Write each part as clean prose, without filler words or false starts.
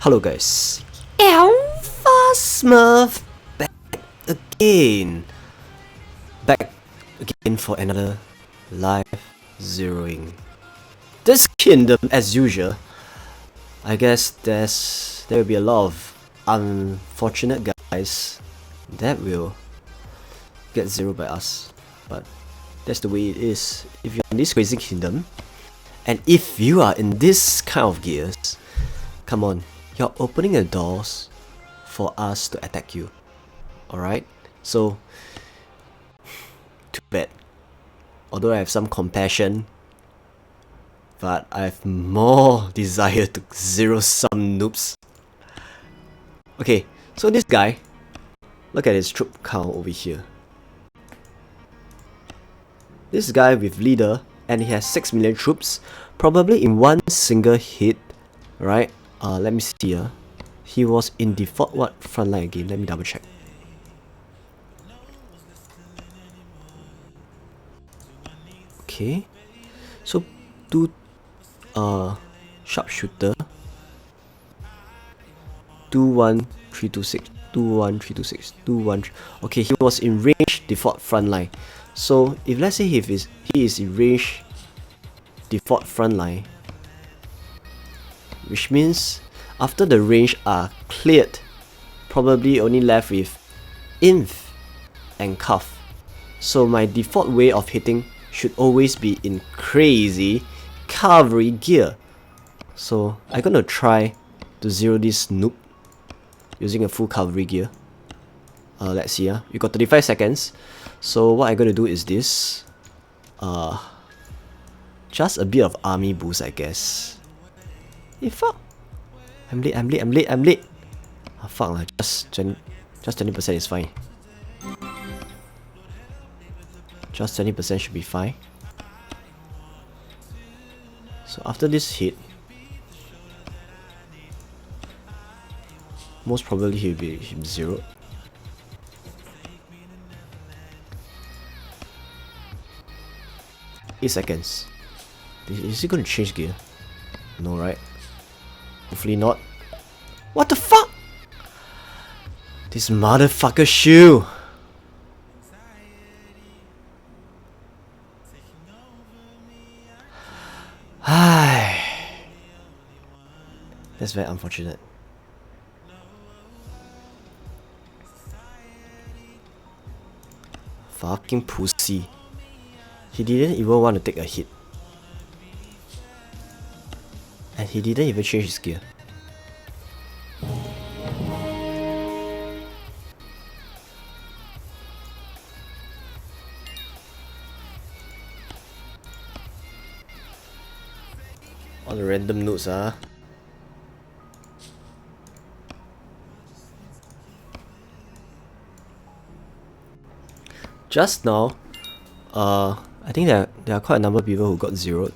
Hello guys, Alpha Smurf back again for another live zeroing. This kingdom, as usual, I guess there will be a lot of unfortunate guys that will get zeroed by us, but that's the way it is. If you're in this crazy kingdom, and if you are in this kind of gears, come on, you're opening the doors for us to attack you. Alright? So, too bad. Although I have some compassion, but I have more desire to zero some noobs. Okay, so this guy, look at his troop count over here. This guy with leader, and he has 6 million troops, probably in one single hit, right? Let me see here. He was in default what frontline again? Let me double check. Okay, so 2 sharpshooter, 21326, 21326, 21. Okay, he was in range default frontline. So if let's say he is in range default frontline, which means after the range are cleared, probably only left with inf and cuff. So my default way of hitting should always be in crazy cavalry gear. So I'm gonna try to zero this noob using a full cavalry gear. Let's see, we got 35 seconds. So what I'm gonna do is this. Just a bit of army boost, I guess. Hey, fuck! I'm late. Ah, fuck lah, just 20% is fine. Just 20% should be fine. So after this hit, most probably he'll be zeroed. Eight seconds. Is he gonna change gear? No, right? Hopefully not. What the fuck? This motherfucker shoe. That's very unfortunate. Fucking pussy. He didn't even want to take a hit. And he didn't even change his gear. All the random notes, Just now, I think there are quite a number of people who got zeroed.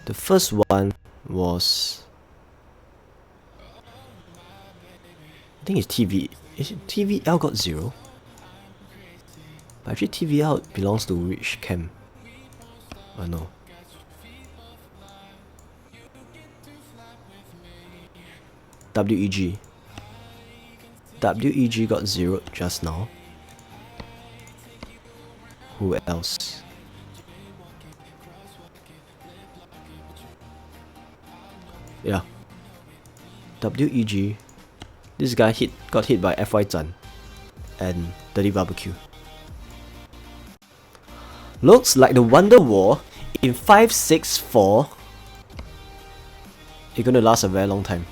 The first one was, I think it's TV. Is it TVL got 0? But actually TVL belongs to which camp? No. WEG. WEG got 0 just now. Who else? Yeah. WEG. This guy got hit by FY Zhan and Dirty Barbecue. Looks like the Wonder War in 564 is gonna last a very long time.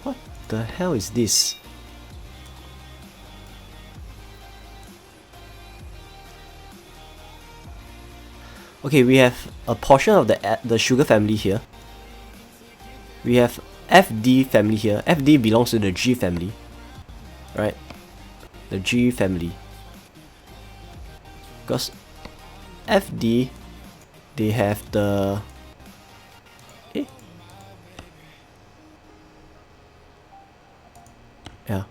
What the hell is this? Okay, we have a portion of the sugar family here. We have FD family here. FD belongs to the G family, right? The G family. Because FD, they have the... Yeah.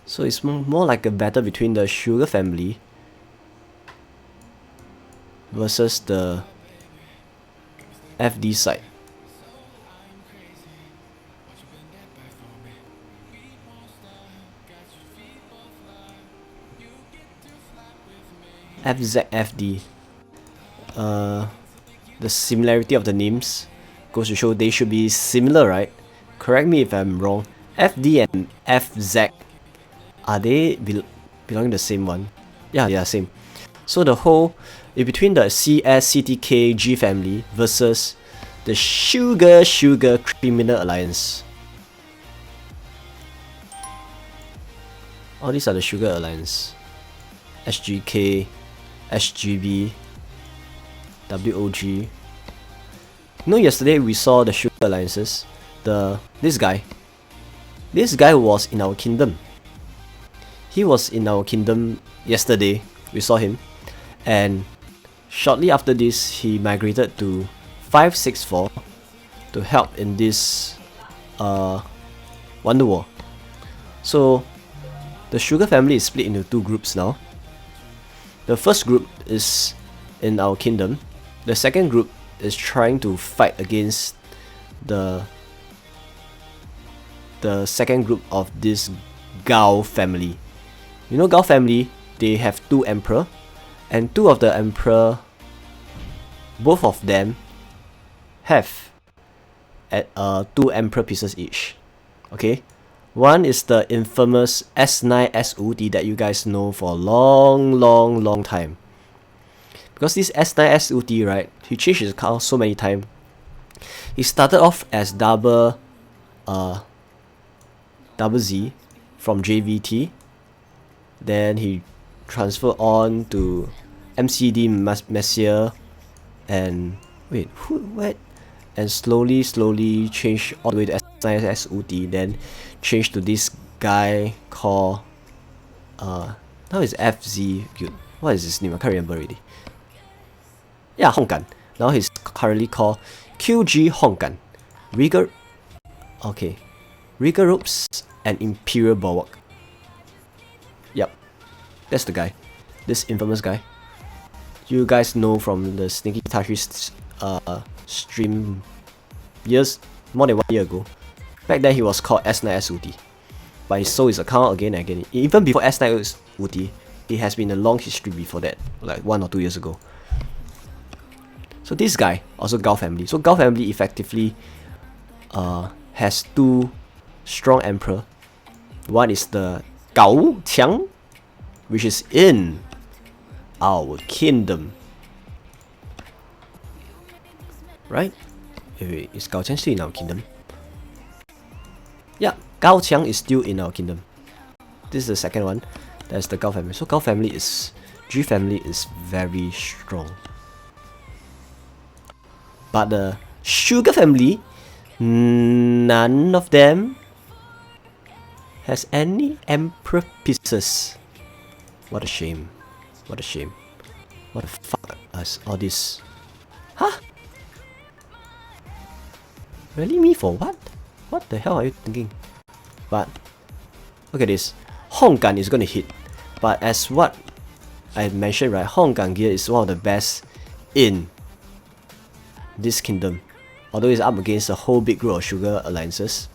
So it's more like a battle between the Sugar family versus the FD side. FZFD. The similarity of the names goes to show they should be similar, right? Correct me if I'm wrong. FD and FZ, are they belonging to the same one? Yeah, they are same. So the whole in between the CSCTK family versus the Sugar Criminal Alliance. All these are the Sugar Alliance. SGK, SGB, WOG. You know, yesterday we saw the Sugar Alliances. This guy was in our kingdom. He was in our kingdom yesterday. We saw him, and shortly after this, he migrated to 564 to help in this Wonder War. So the Sugar family is split into two groups now. The first group is in our kingdom. The second group is trying to fight against the second group of this Gao family. You know, Gao family, they have two emperor, and two of the emperor, both of them have two emperor pieces each. Okay, one is the infamous S9 SUD that you guys know for a long time. Because this S9 SUD, right, he changed his account so many times. He started off as double Z from JVT, then he transferred on to MCD Messier, and and slowly changed all the way to S9 SUD, then changed to this guy called now it's FZ. What is his name? I can't remember already. Yeah, Honggan. Now he's currently called QG Honggan. Rigor Ropes and Imperial Bulwark. Yep, that's the guy. This infamous guy. You guys know from the Sneaky Tashi stream more than 1 year ago. Back then he was called S9 SUD, but he sold his account again and again. Even before S9 SUD, it has been a long history before that, like 1 or 2 years ago. So this guy, also Gao family. So Gao family effectively has two strong emperor. One is the Gao Qiang, which is in our kingdom. Right? Wait, is Gao Qiang still in our kingdom? Yeah, Gao Qiang is still in our kingdom. This is the second one. That's the Gao family. So Gao family is, G family is very strong. But the Sugar family, none of them has any emperor pieces. What a shame. What a shame. What the fuck us all this? Huh? Really, me for what? What the hell are you thinking? But look at this. Honggan is gonna hit. But as what I mentioned, right, Honggan gear is one of the best in this kingdom. Although it's up against a whole big group of Sugar alliances.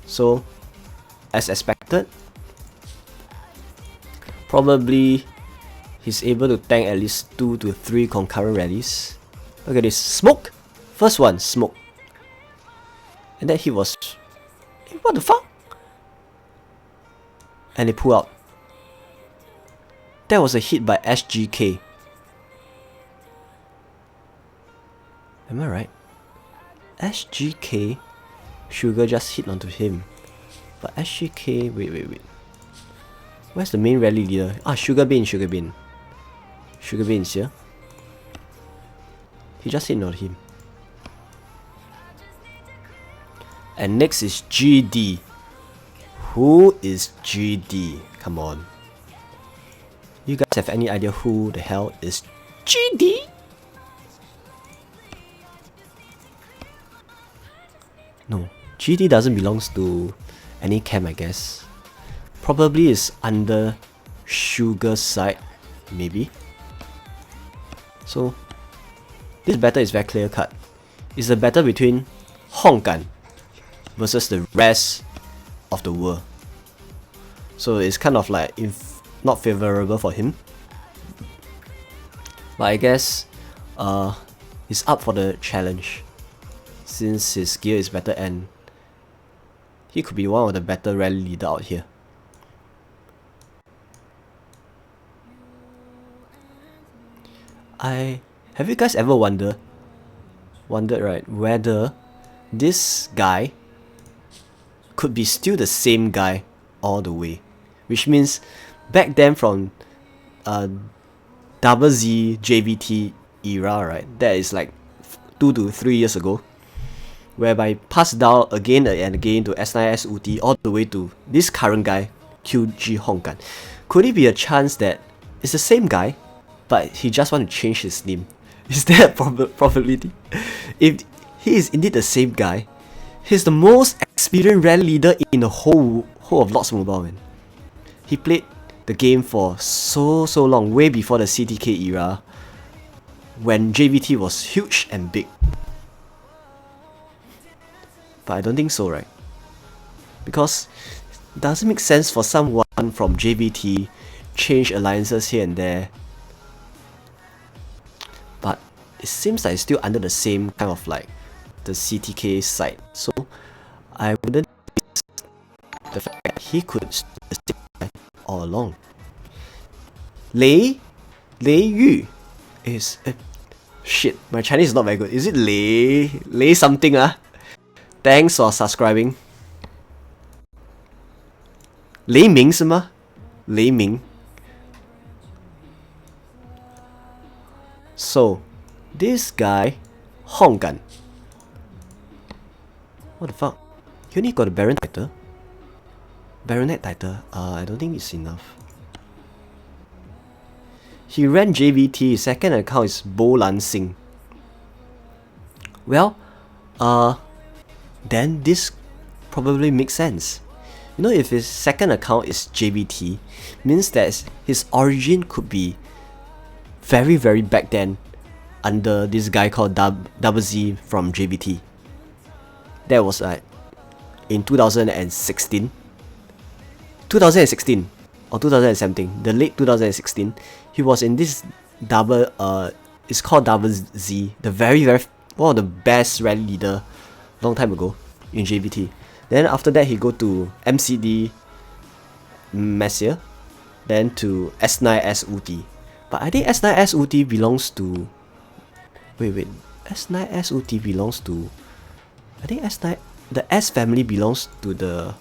So as expected, probably he's able to tank at least 2 to 3 concurrent rallies. Look at this. Smoke! First one, smoke. And then he was... What the fuck? And they pull out. That was a hit by SGK. Am I right? SGK, Sugar just hit onto him. But SGK, wait. Where's the main rally leader? Ah, Sugar Bean is here. He just hit onto him. And next is GD. Who is GD? Come on. You guys have any idea who the hell is GD? No, GD doesn't belong to any camp, I guess. Probably is under Sugar side, maybe. So this battle is very clear cut. It's a battle between Honggan versus the rest of the world. So it's kind of like not favorable for him. But I guess he's up for the challenge since his gear is better and he could be one of the better rally leader out here. Have you guys ever wondered right whether this guy could be still the same guy all the way? Which means back then from Double Z JVT era, right? That is like 2 to 3 years ago, whereby passed down again and again to S9S UT all the way to this current guy, QG Honggan. Could it be a chance that it's the same guy, but he just want to change his name? Is there a probability? If he is indeed the same guy, he's the most experienced rally leader in the whole of Lots Mobile, man. He played the game for so long, way before the CTK era, when JVT was huge and big. But I don't think so, right? Because it doesn't make sense for someone from JVT change alliances here and there. But it seems like it's still under the same kind of like the CTK side. So I wouldn't the fact that he could stay all along. Lei Yu is shit. My Chinese is not very good. Is it Lei something? Thanks for subscribing. 雷鸣是吗？雷鸣。So, this guy, Honggan. What the fuck? He only got a Baron title? Baronet title? I don't think it's enough. He ran JVT, his second account is Bo Lan Sing. Well, then this probably makes sense. You know, if his second account is JVT, means that his origin could be very back then under this guy called Double Z from JVT. That was in 2016 or 2017, the late 2016. He was in this it's called Double Z, the very one of the best rally leader long time ago in JVT. Then after that he go to MCD Messier, then to S9S UT. But I think S9S UT belongs to S9S UT belongs to, I think the S family belongs to the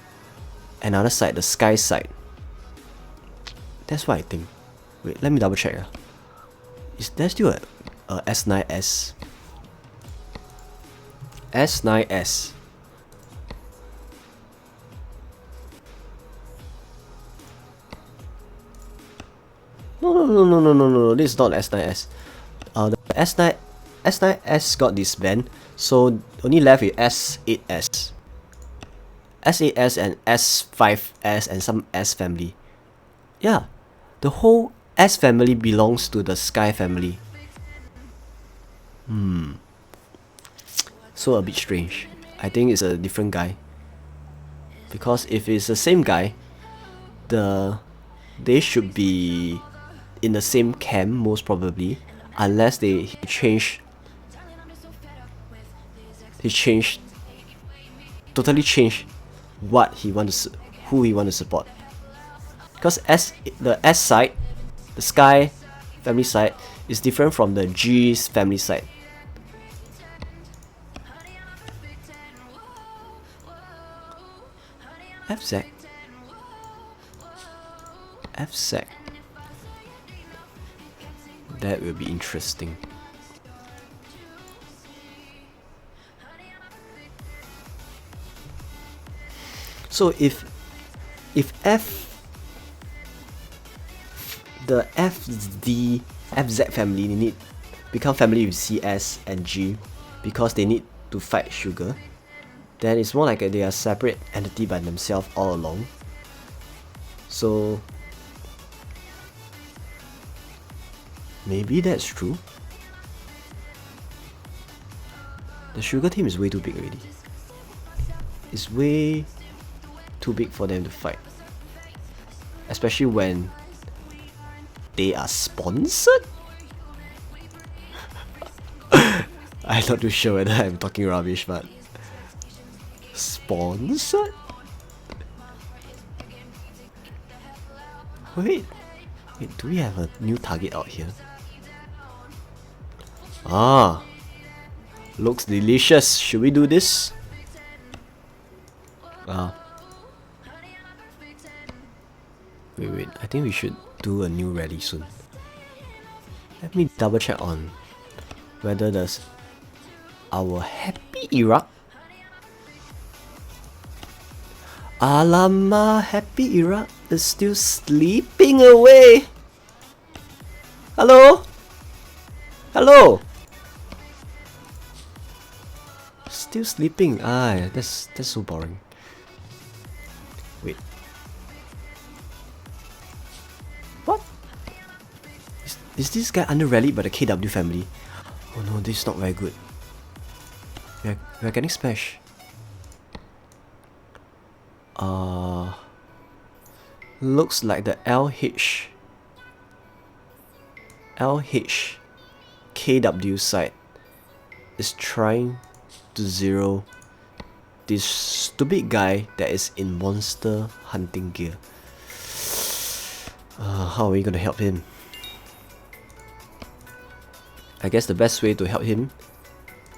another side, the Sky side. That's what I think. Wait, let me double check. Is there still a S9S? S9S. No, this is not S9S. The S9S got disbanded, so only left with S8S. S8S and S5S and some S family. Yeah, the whole S family belongs to the Sky family. So a bit strange. I think it's a different guy. Because if it's the same guy, they should be in the same camp most probably, unless he totally changed what he wants to, who he want to support. Because the S side, the Sky family side, is different from the G's family side. FZEC. That will be interesting. So if the FZ family need become family with CS and G because they need to fight Sugar, then it's more like they are separate entity by themselves all along. So maybe that's true. The sugar team is way too big already. It's way too big for them to fight. Especially when they are sponsored? I'm not too sure whether I'm talking rubbish, but... Sponsored? Wait, do we have a new target out here? Ah, looks delicious. Should we do this? Wait, I think we should do a new rally soon. Let me double check on whether there's our happy Iraq. Alamak, happy Iraq is still sleeping away. Hello? Hello? Still sleeping. Ah, that's so boring. Wait. What? Is this guy under rallied by the KW family? Oh no, this is not very good. We're getting smashed. Looks like the LH KW side is trying to zero this stupid guy that is in monster hunting gear. How are we gonna help him? I guess the best way to help him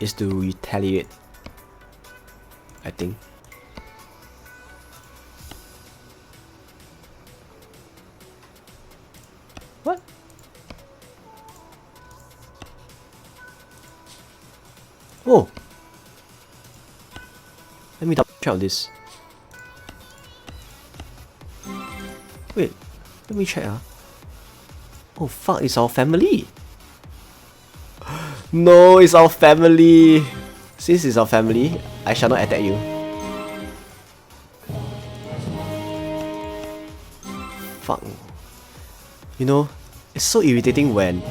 is to retaliate, I think. What? Oh! Let me double check on this. Wait, let me check. Oh fuck, it's our family! No, it's our family! Since it's our family, I shall not attack you. Fuck. You know, it's so irritating when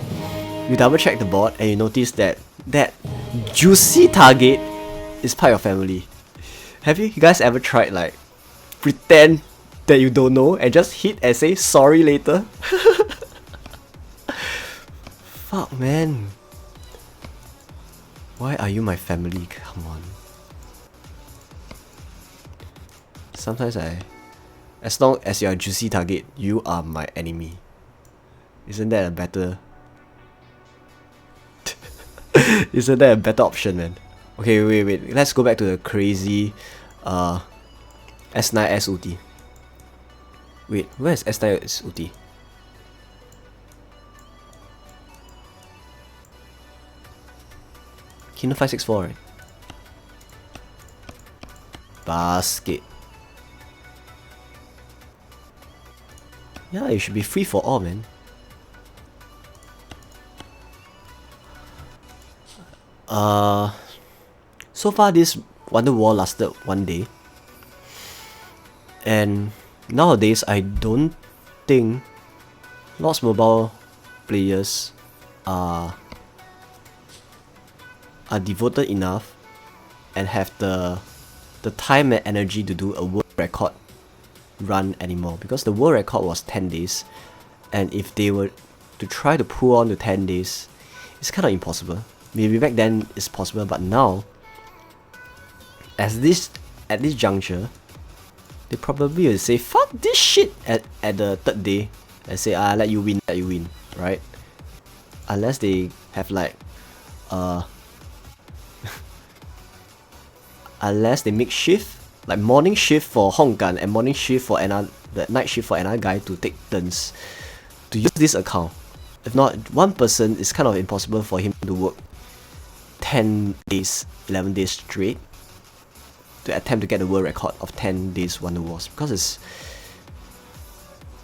you double check the board and you notice that that juicy target is part of your family. Have you guys ever tried like pretend that you don't know and just hit and say sorry later? Fuck man. Why are you my family? Come on. Sometimes as long as you're a juicy target, you are my enemy. Isn't that a better... Isn't that a better option, man? Okay, wait. Let's go back to the crazy S9S ulti. Wait, where's S9S ulti? Kino 564, right? Basket. Yeah, it should be free for all, man. So far this Wonder War lasted 1 day. And nowadays I don't think Lost Mobile players are devoted enough and have the time and energy to do a world record run anymore, because the world record was 10 days, and if they were to try to pull on to 10 days, it's kind of impossible. Maybe back then it's possible, but now at this juncture, they probably will say fuck this shit at the 3rd day and say let you win, right? Unless they have like unless they make shift, like morning shift for Honggan and morning shift for the night shift for another guy to take turns to use this account. If not, one person, it's kind of impossible for him to work 10 days, 11 days straight to attempt to get the world record of 10 days Wonder Wars, because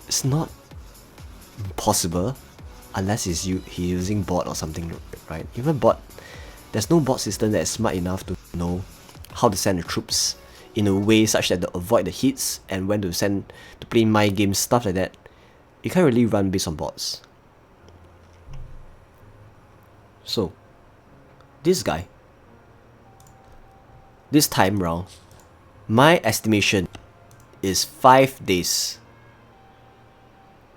it's not possible unless he's using bot or something, right? Even bot, there's no bot system that is smart enough to know how to send the troops in a way such that to avoid the hits and when to send to play mind games, stuff like that. You can't really run based on bots. So this guy, this time round, my estimation is 5 days.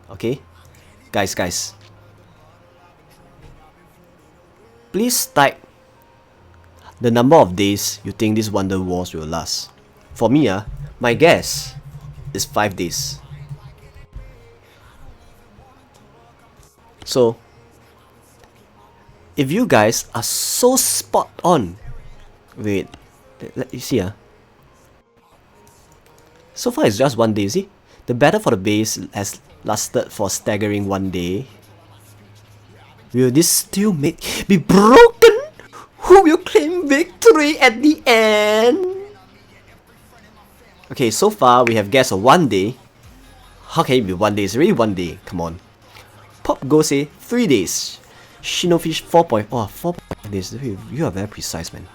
Okay? Guys, please type the number of days you think this Wonder Wars will last. For me, my guess is 5 days. So, if you guys are so spot on, wait, let you see. So far it's just 1 day, see? The battle for the base has lasted for staggering 1 day. Will this still be broken? Who will claim victory at the end? Okay, so far we have guessed 1 day. How can it be 1 day? It's already 1 day, come on. Pop Go say 3 days. Shinofish 4 days. You are very precise, man.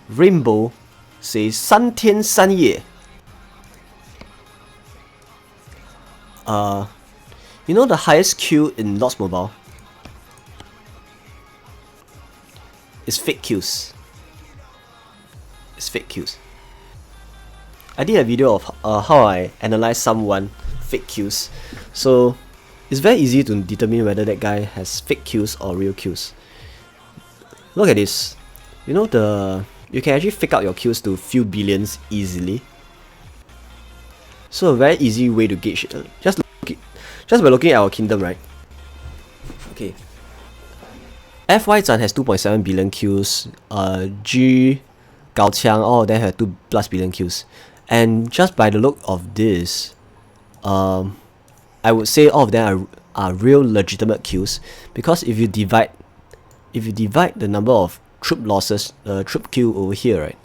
Rainbow says 3天3夜. You know the highest queue in Lost Mobile is fake queues. It's fake queues. I did a video of how I analyze someone fake queues. So it's very easy to determine whether that guy has fake queues or real queues. Look at this. You know you can actually fake out your queues to few billions easily. So a very easy way to gauge it. Just by looking at our kingdom, right? Okay. FY Zhan has 2.7 billion queues. G Gao Qiang, all of them have 2+ billion queues. And just by the look of this, I would say all of them are real legitimate queues, because if you divide the number of troop losses, troop queue over here, right?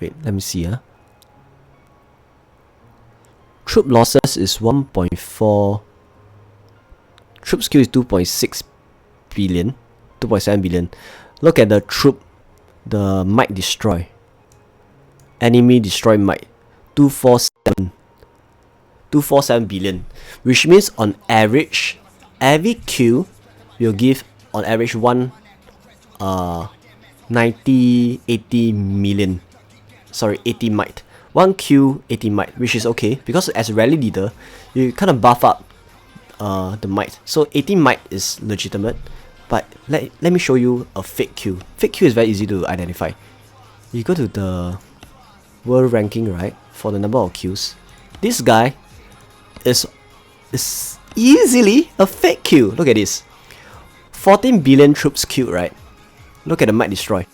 Wait, let me see. Troop losses is 1.4. Troops queue is 2.6 billion, 2.7 billion. Look at the might destroy. Enemy destroy might, 247 billion, which means on average, every queue will give on average 80 million. Sorry, 80 might. 1 queue, 80 might, which is okay, because as a rally leader, you kind of buff up the might. So 80 might is legitimate, but let me show you a fake queue. Fake queue is very easy to identify. You go to the world ranking, right, for the number of queues. This guy is easily a fake queue. Look at this. 14 billion troops queued, right? Look at the might destroy.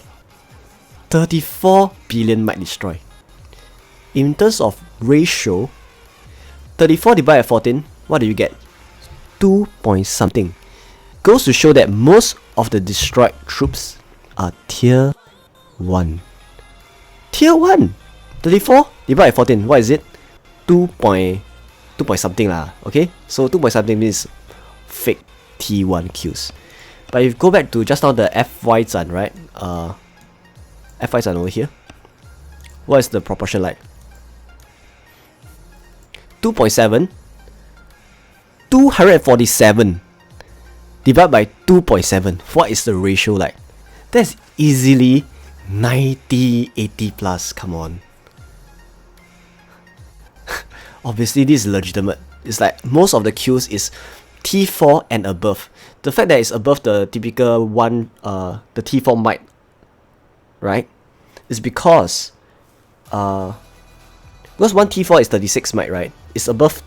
34 billion might destroy. In terms of ratio, 34 divided by 14, what do you get? 2 point something. Goes to show that most of the destroyed troops are tier 1. Tier 1! 34 divided by 14, what is it? 2 point something lah, okay? So 2 point something means fake T1 queues. But if you go back to just now the FY Zhan, right? FY Zhan over here. What is the proportion like? 2.7, 247 divided by 2.7. What is the ratio like? That's easily 90-80 plus. Come on. Obviously, this is legitimate. It's like most of the queues is T4 and above. The fact that it's above the typical one, the T4 might, right, is because one T4 is 36 might, right? It's above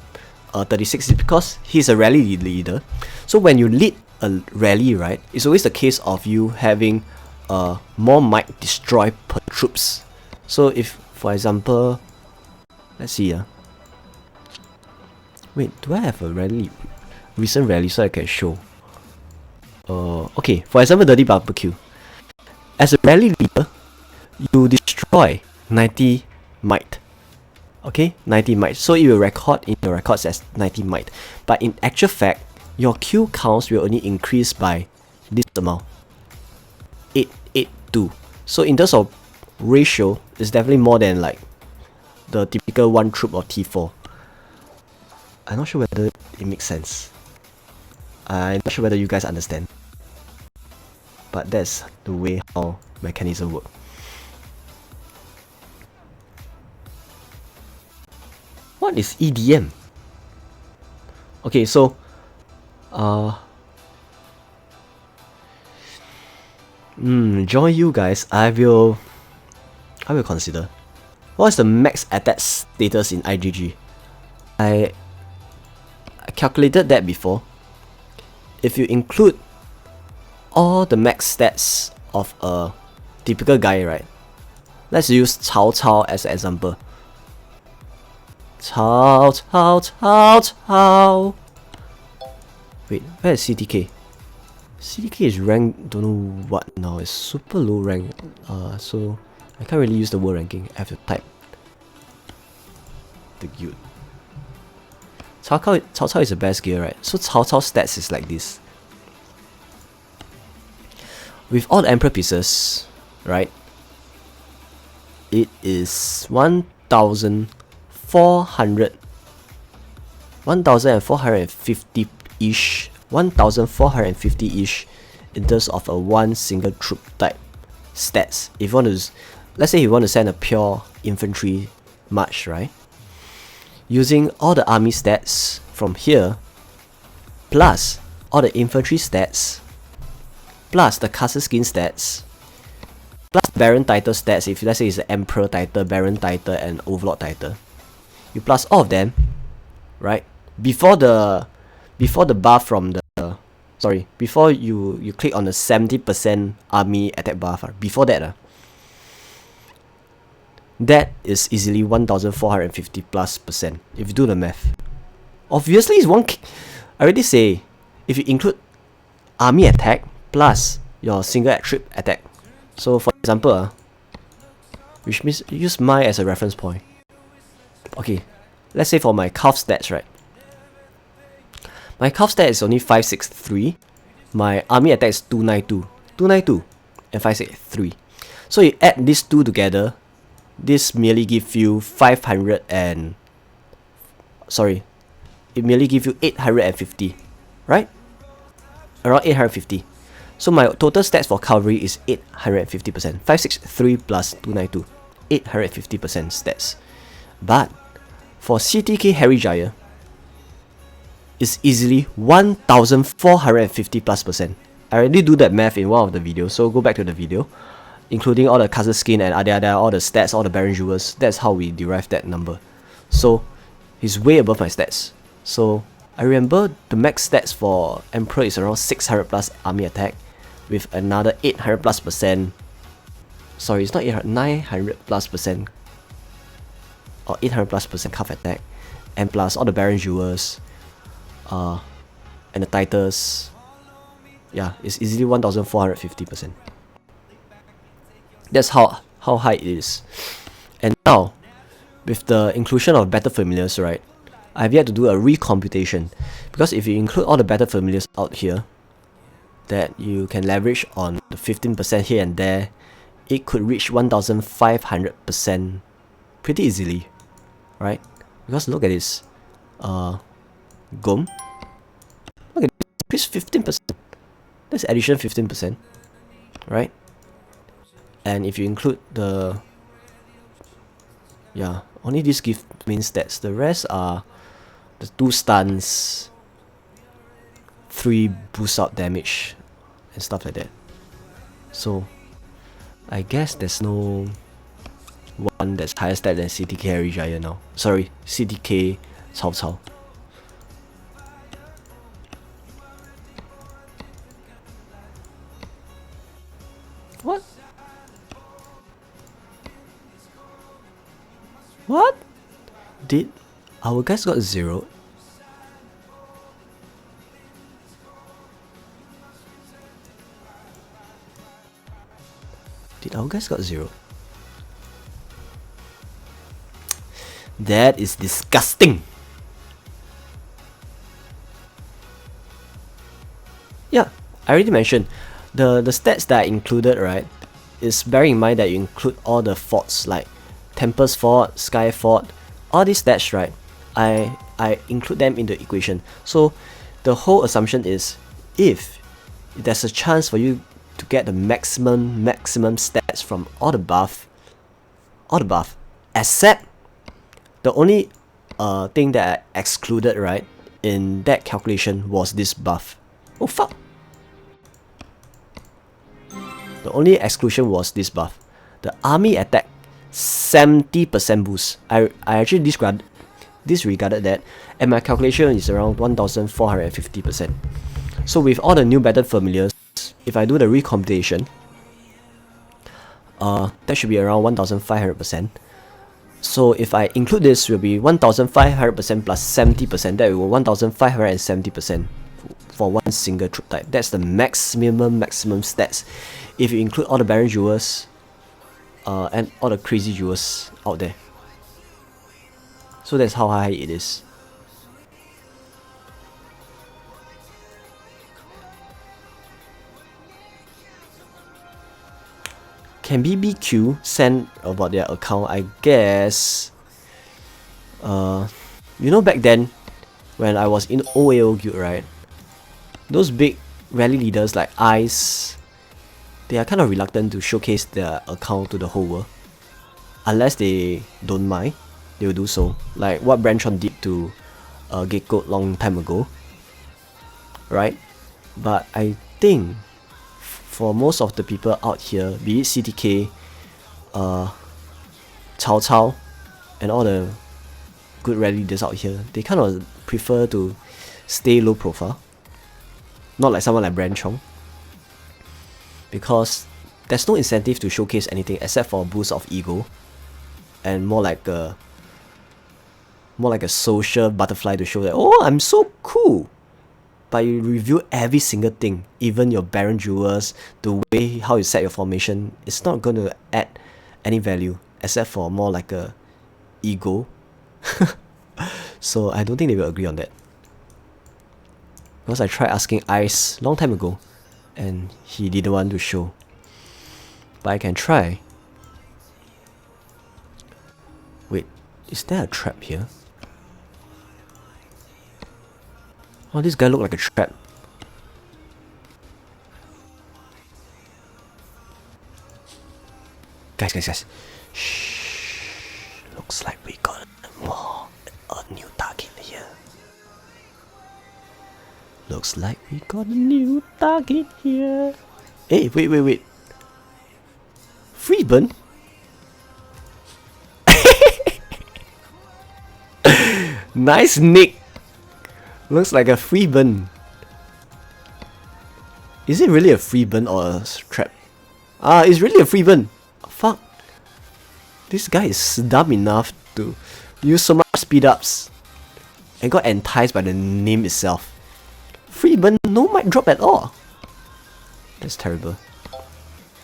36 is because he's a rally leader. So when you lead a rally, right, it's always the case of you having more might destroy per troops. So if, for example, let's see, wait, do I have a recent rally so I can show? Okay, for example, Dirty Barbecue. As a rally leader, you destroy 90 might. Okay, 90 might. So it will record in your records as 90 might. But in actual fact, your queue counts will only increase by this amount. 882. So in terms of ratio, it's definitely more than like the typical 1 troop or T4. I'm not sure whether it makes sense. I'm not sure whether you guys understand. but that's the way how mechanism work. What is EDM? Okay, so join you guys. I will consider. What is the max attack status in IGG? I calculated that before. If you include all the max stats of a typical guy, right? Let's use Cao Cao as an example. Cao Cao Cao Cao. Wait, where is CTK? CTK is ranked don't know what now. It's super low rank. So I can't really use the word ranking. I have to type the guild. Cao Cao is the best gear, right? So Cao Cao stats is like this. With all the Emperor pieces, right? It is 1450-ish. 1450-ish in terms of a one single troop type stats. If you want to, let's say you want to send a pure infantry march, right? Using all the army stats from here, plus all the infantry stats, plus the castle skin stats, plus Baron title stats. If let's say it's the Emperor title, Baron title, and Overlord title, you plus all of them, right? Before the buff from the before you click on the 70% army attack buff, before that, that is easily 1450 plus percent if you do the math. Obviously, it's one. I already say if you include army attack plus your single troop attack. So for example, which means use mine as a reference point. Okay, let's say for my calf stats, right? My calf stat is only 563. My army attack is 292, and 563. So you add these two together, this merely gives you 500 and it merely gives you 850, right? Around 850. So my total stats for cavalry is 850%. 563 plus 292, 850% stats. But for CTK Harry Jaya, it's easily 1450 plus percent. I already do that math in one of the videos, so go back to the video, including all the castle skin and all the stats, all the Baron jewels. That's how we derive that number. So he's way above my stats. So I remember the max stats for Emperor is around 600 plus army attack, with another 800 plus percent. Sorry, it's not 800, 900 plus percent, or 800 plus percent calf attack, and plus all the Baron jewels, and the titles. Yeah, it's easily 1450%. That's how high it is. And now, with the inclusion of battle familiars, right, I've yet to do a recomputation, because if you include all the battle familiars out here that you can leverage on the 15% here and there, it could reach 1500% pretty easily, right? Because look at this, Gom, look at this, 15%. That's addition 15%, right? And if you include the, yeah, only this give main stats. The rest are the 2 stuns, 3 boost out damage, and stuff like that. So I guess there's no one that's higher stat than CTK Harry Jaya now. Sorry, CTK Cao Cao. What? What? Did our guys got 0? Did our guys got 0? That is disgusting. Yeah, I already mentioned the stats that I included, right, is bearing in mind that you include all the forts like Tempest Fort, Sky Fort, all these stats, right? I include them in the equation. So the whole assumption is, if there's a chance for you to get the maximum stats from all the buff, except the only thing that I excluded, right, in that calculation was this buff. Oh fuck! The only exclusion was this buff. The army attack 70% boost. I actually disregarded that, and my calculation is around 1450%. So with all the new battle familiars, if I do the recomputation, that should be around 1500%. So if I include this, will be 1500% plus 70%. That will be 1570% for one single troop type. That's the maximum stats. If you include all the Baron Jewels, and all the crazy jewels out there. So that's how high it is. Can BBQ send about their account? I guess. You know, back then, when I was in OAO guild, right? Those big rally leaders like Ice, they are kind of reluctant to showcase their account to the whole world. Unless they don't mind, they will do so. Like what Branchon did to Gecko long time ago. Right? But I think for most of the people out here, be it CTK, Cao Cao, and all the good rally leaders out here, they kind of prefer to stay low profile. Not like someone like Branchon. Because there's no incentive to showcase anything except for a boost of ego, and more like a social butterfly to show that, oh, I'm so cool. But you review every single thing, even your Baron Jewels, the way how you set your formation, it's not going to add any value except for more like a ego. So I don't think they will agree on that. Because I tried asking Ice long time ago, and he didn't want to show. But I can try. Wait, is there a trap here? Oh, this guy looked like a trap. Guys. Shh. Looks like we got a new target here. Looks like we got a new target here. Hey, wait. Freeburn? Nice nick. Looks like a Freeburn. Is it really a Freeburn or a trap? Ah, it's really a Freeburn. Fuck. This guy is dumb enough to use so much speed ups and got enticed by the name itself. Freeburn, no mic drop at all. That's terrible.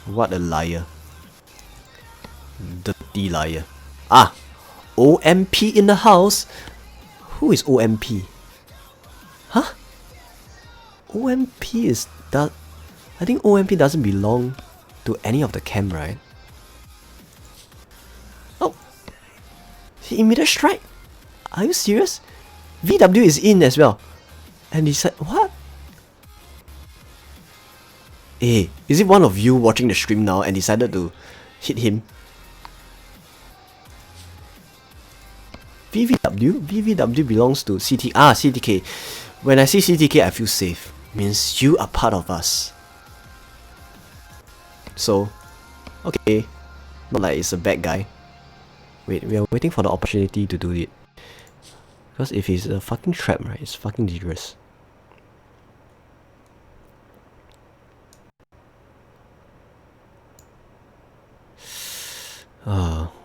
What a liar. Dirty liar. Ah, OMP in the house. Who is OMP? Huh? OMP is that? I think OMP doesn't belong to any of the camp, right? Oh, he immediate strike. Are you serious? VW is in as well, and he said what? Hey, is it one of you watching the stream now and decided to hit him? VVW belongs to CTK. When I see CTK, I feel safe. Means you are part of us. So, okay, not like it's a bad guy. Wait, we are waiting for the opportunity to do it. Because if it's a fucking trap, right, it's fucking dangerous.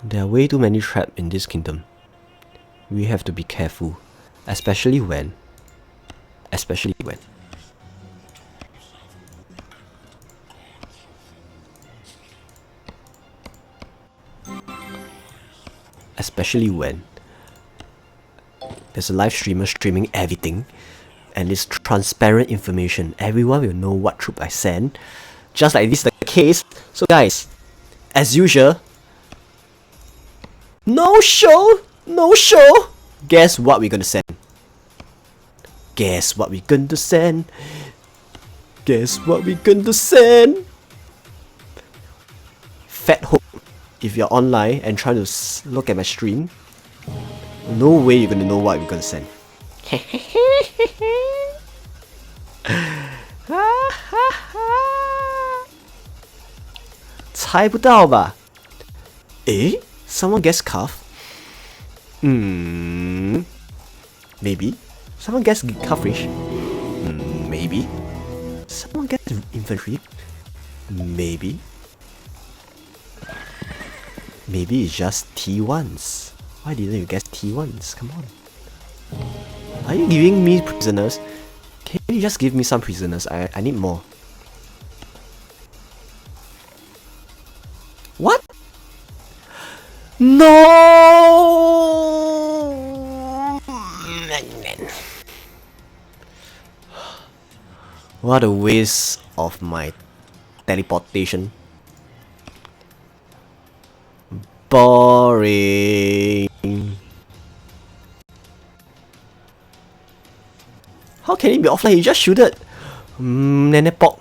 There are way too many traps in this kingdom. We have to be careful, especially when Especially when there's a live streamer streaming everything and it's transparent information. Everyone will know what troop I send. Just like this is the case. So guys, as usual, no show. Guess what we're gonna send? Guess what we're going to send? fat hook if you're online and trying to look at my stream. No way you're gonna know what I'm gonna send. 猜不到吧？诶 Someone guessed cuff? Maybe. Someone guessed coverage? Maybe. Someone guessed infantry? Maybe. Maybe it's just T1s. Why didn't you guess T1s? Come on. Are you giving me prisoners? Can you just give me some prisoners? I need more. What? No! What a waste of my teleportation. Boring. How can it be offline? You just shoot it. Nenepok.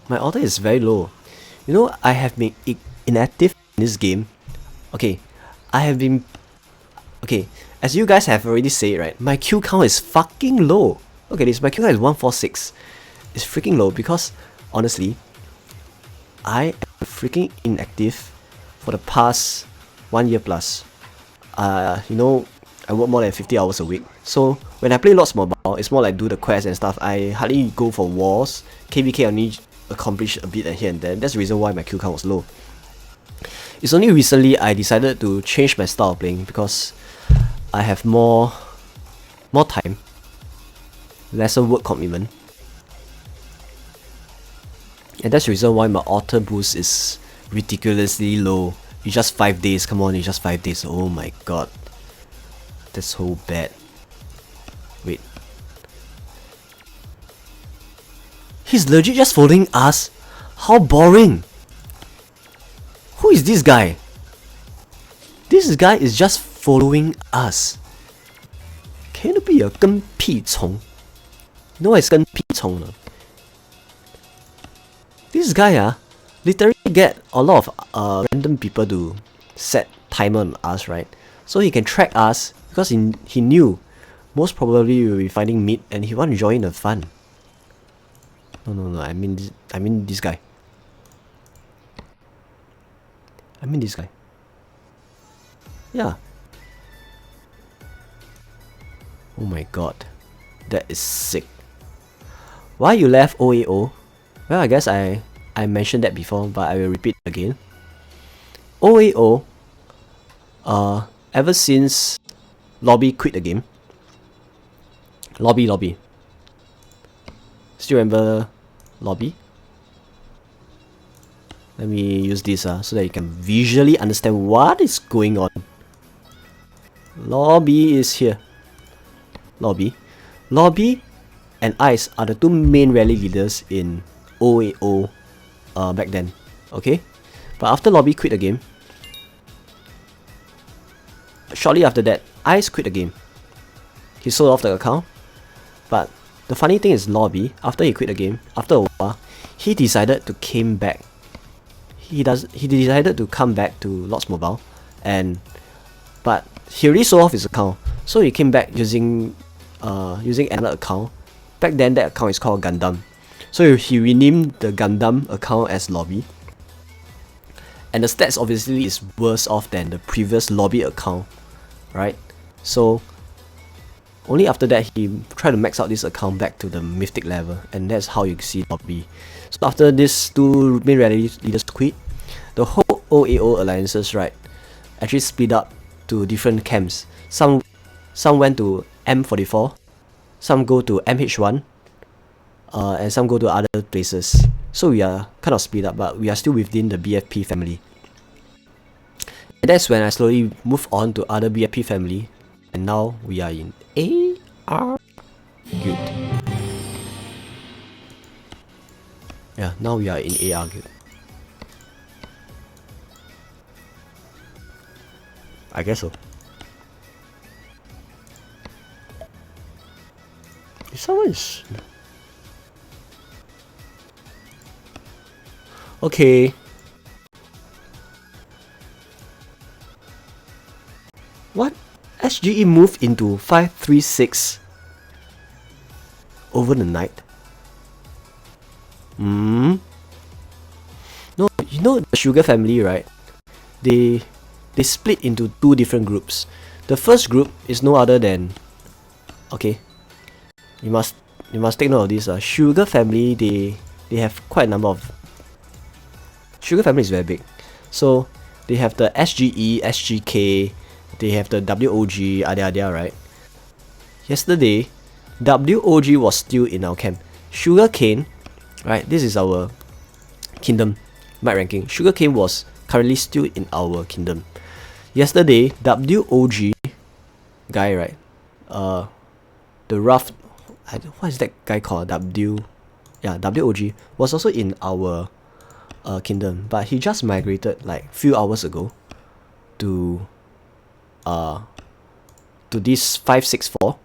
My order is very low. You know, I have been inactive in this game. Okay, I have been... Okay, as you guys have already said, right? My kill count is fucking low. Look at this, my kill count is 146. It's freaking low because, honestly, I am freaking inactive for the past 1 year plus. You know, I work more than 50 hours a week. So when I play lots mobile, it's more like do the quests and stuff. I hardly go for wars. KVK only accomplish a bit here and there. That's the reason why my kill count was low. It's only recently I decided to change my style of playing because I have more time, lesser work commitment, and that's the reason why my auto boost is ridiculously low. It's just 5 days. Come on, it's just 5 days. Oh my god, that's so bad. Wait, he's legit just following us? How boring. Who is this guy? This guy is just following us. Can it be a 跟屁虫? You know what is 跟屁虫 no? This guy literally get a lot of random people to set timer on us, right? So he can track us because he knew most probably we will be finding meat and he want to join the fun. No, I mean this guy. I mean this guy. Yeah. Oh my god. That is sick. Why you left OAO? Well, I guess I mentioned that before, but I will repeat again. OAO, ever since Lobby quit the game. Lobby. Still remember Lobby? Let me use this so that you can visually understand what is going on. Lobby is here. Lobby and Ice are the two main rally leaders in OAO back then. Okay? But after Lobby quit the game, shortly after that, Ice quit the game. He sold off the account. But the funny thing is Lobby, after he quit the game, after a while, he decided to came back. He decided to come back to Lots Mobile, but he already sold off his account, so he came back using another account. Back then that account is called Gundam, so he renamed the Gundam account as Lobby, and the stats obviously is worse off than the previous Lobby account, right? So only after that he tried to max out this account back to the mythic level, and that's how you see Lobby. So after these two main rally leaders quit, the whole OAO alliances, right, actually split up to different camps. Some went to M44, some go to MH1, and some go to other places. So we are kind of split up, but we are still within the BFP family. And that's when I slowly moved on to other BFP family, and now we are in AR Guild. Yeah, now we are in AR Guild. I guess so. If someone is... Okay, SGE moved into 536 over the night. No, you know the Sugar family, right? They split into two different groups. The first group is no other than, okay, you must take note of this. Sugar family, they have quite a number of. Sugar family is very big, so they have the SGE, SGK, they have the WOG, ada, right? Yesterday, WOG was still in our camp. Sugarcane, right? This is our kingdom might ranking. Sugarcane was currently still in our kingdom. Yesterday, WOG guy, right? The rough, what is that guy called? WOG was also in our kingdom, but he just migrated like few hours ago to this 564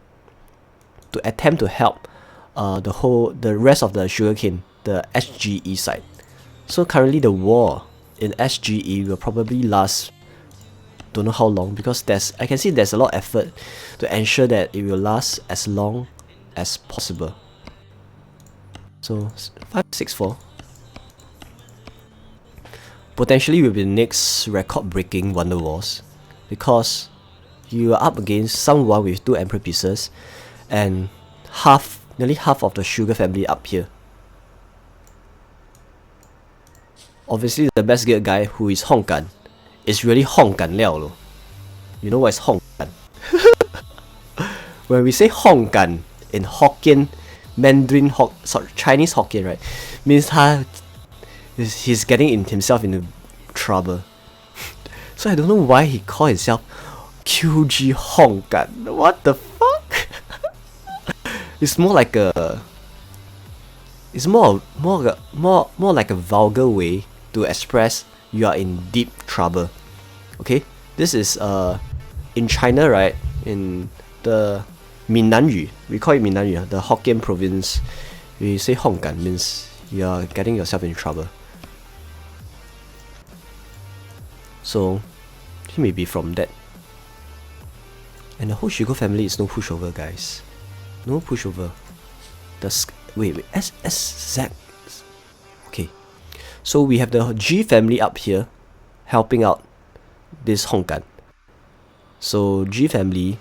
to attempt to help the rest of the sugarcane, the SGE side. So currently the war in SGE will probably last don't know how long, because I can see there's a lot of effort to ensure that it will last as long as possible. So 564 potentially will be the next record-breaking Wonder Wars, because you are up against someone with 2 Emperor pieces and nearly half of the Sugar family up here. Obviously, the best geared guy, who is Hong Gan, is really Hong Gan liao lo. You know what is Hong Gan? When we say Hong Gan in Hokkien, Mandarin, Chinese Hokkien, right, means he's getting himself into trouble. So I don't know why he called himself QG Hong Gan. What the fuck? It's more like a. It's more like a vulgar way to express you are in deep trouble. Okay, this is in China, right? In the Minnan we call it Minnan the Hokkien province. We say Hong Gan means you are getting yourself in trouble. So he may be from that. And the whole Sugar family is no pushover, guys. No pushover. Wait, SZ. Okay. So we have the G family up here helping out this Hong Gan. So G family.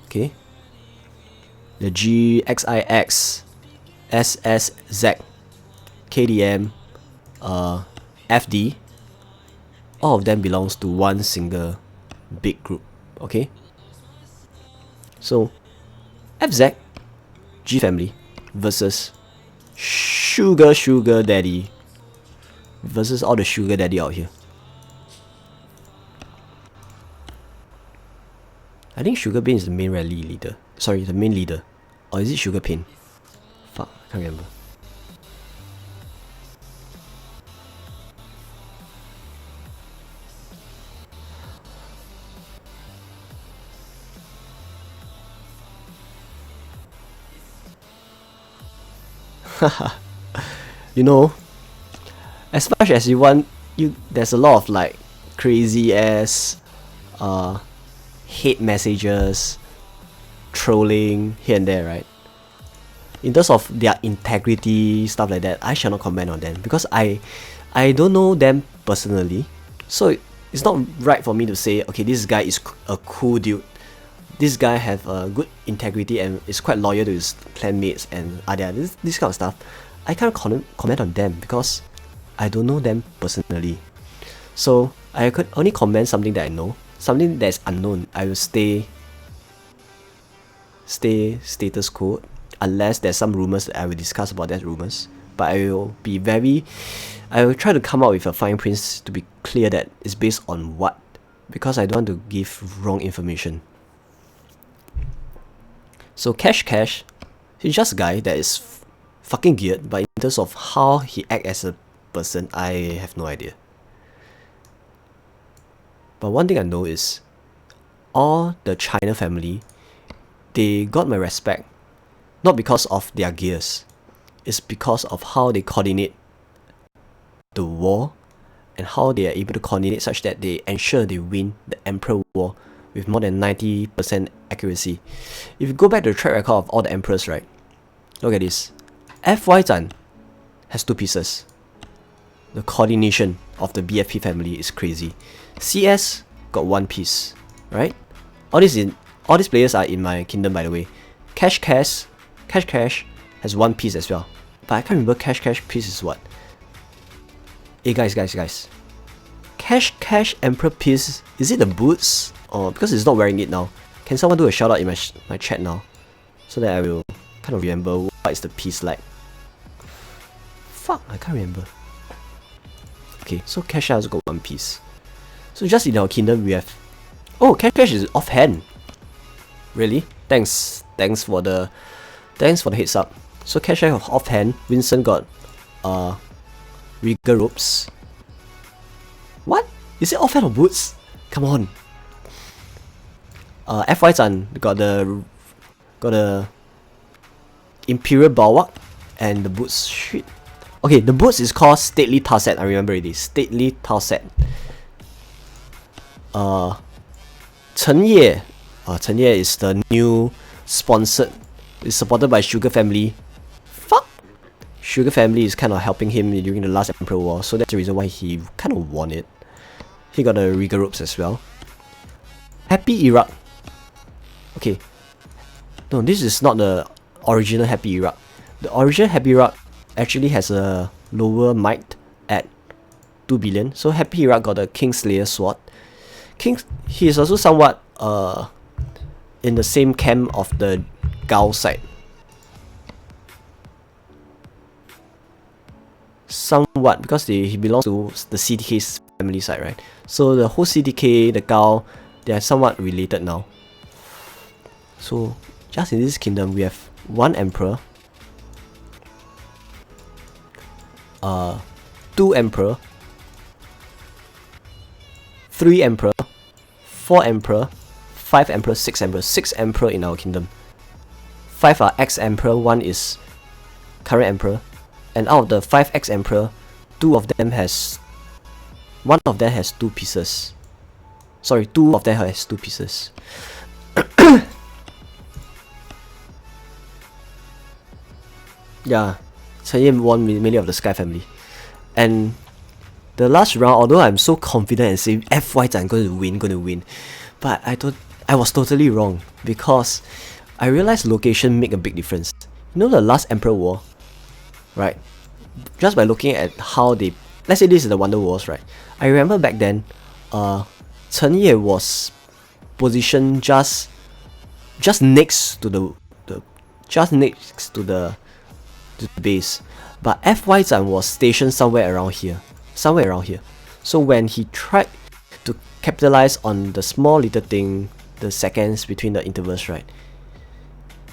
Okay. The GXIX, SSZ, KDM, FD. All of them belongs to one single big group. Okay. So FZ, G family versus Sugar Daddy versus all the Sugar Daddy out here. I think Sugar Bean is the main rally leader. Sorry, the main leader. Or is it Sugar Pain? Fuck, I can't remember. You know, as much as you want, there's a lot of like crazy ass hate messages, trolling here and there, right? In terms of their integrity, stuff like that, I shall not comment on them because I don't know them personally. So it's not right for me to say, okay, this guy is a cool dude. This guy have a good integrity and is quite loyal to his clanmates and this kind of stuff. I can't comment on them because I don't know them personally. So I could only comment something that I know. Something that's unknown, I will stay status quo unless there's some rumors that I will discuss about that rumors. But I will try to come up with a fine print to be clear that it's based on what, because I don't want to give wrong information. So Cash, he's just a guy that is fucking geared, but in terms of how he acts as a person, I have no idea. But one thing I know is all the China family, they got my respect, not because of their gears, it's because of how they coordinate the war and how they are able to coordinate such that they ensure they win the Emperor War with more than 90% accuracy. If you go back to the track record of all the emperors, right? Look at this. FY Zhan has 2 pieces. The coordination of the BFP family is crazy. CS got 1 piece, right? All these players are in my kingdom, by the way. Cash has 1 piece as well. But I can't remember Cash piece is what. Hey guys. Cash Emperor piece, is it the boots? Or because it's not wearing it now. Can someone do a shout out in my chat now? So that I will kind of remember what is the piece like. Fuck, I can't remember. Okay, so Cash has got 1 piece. So just in our kingdom we have... Oh, Cash is offhand. Really? Thanks for the heads up. So Cash offhand. Vincent got Regal ropes. What? Is it offhand or boots? Come on. FY Zhan got the Imperial Bulwark and the boots. Shit. Okay, the boots is called Stately Tarset. I remember it is Stately Tarset. Chen Ye is the new sponsored. It's supported by Sugar Family. Fuck! Sugar Family is kind of helping him during the last Emperor War, so that's the reason why he kind of won it. He got the Regal ropes as well. Happy Iraq. Okay. No, this is not the original Happy Iraq. The original Happy Iraq actually has a lower might at 2 billion. So Happy Iraq got the Kingslayer sword. He is also somewhat in the same camp of the Gao side. Somewhat, because he belongs to the CDK's family side, right? So the whole CDK, the Gao, they are somewhat related now. So just in this kingdom we have 1 emperor, 2 emperor, 3 emperor, 4 emperor, 5 emperor, 6 emperor. 6 emperor in our kingdom. 5 are ex-emperor, 1 is current emperor. And out of the 5 ex-emperor, 1 of them has 2 pieces. Sorry, 2 of them has 2 pieces. Yeah, Chen Ye won mainly of the Sky family. And the last round, although I'm so confident and saying FY Zhan going to win, but I was totally wrong, because I realized location make a big difference. You know the last Emperor War, right? Just by looking at how they, let's say this is the Wonder Wars, right? I remember back then, Chen Ye was positioned just next to the base, but FY Zhan was stationed somewhere around here. So when he tried to capitalize on the small little thing, the seconds between the intervals, right,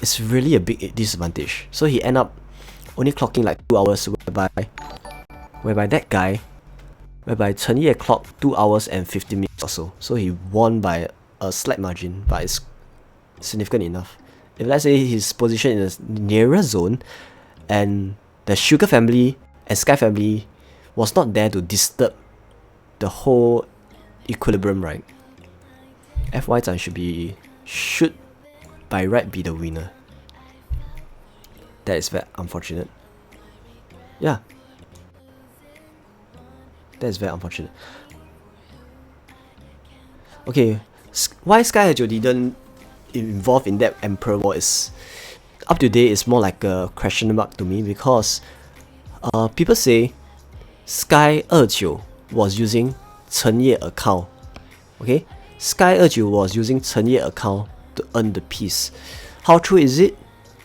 it's really a big disadvantage. So he ended up only clocking like 2 hours, whereby Chen Ye clocked 2 hours and 50 minutes or so. So he won by a slight margin, but it's significant enough. If let's say his position in the nearer zone, and the Sugar family and Sky family was not there to disturb the whole equilibrium, right? FY Zhan should by right be the winner. That is very unfortunate. Yeah. That is very unfortunate. Okay, why Sky Hajo didn't involve in that Emperor War is up to date. Is more like a question mark to me, because people say Sky 29 was using Chen Ye account. Okay, Sky 29 was using Chen Ye account to earn the piece. How true is it?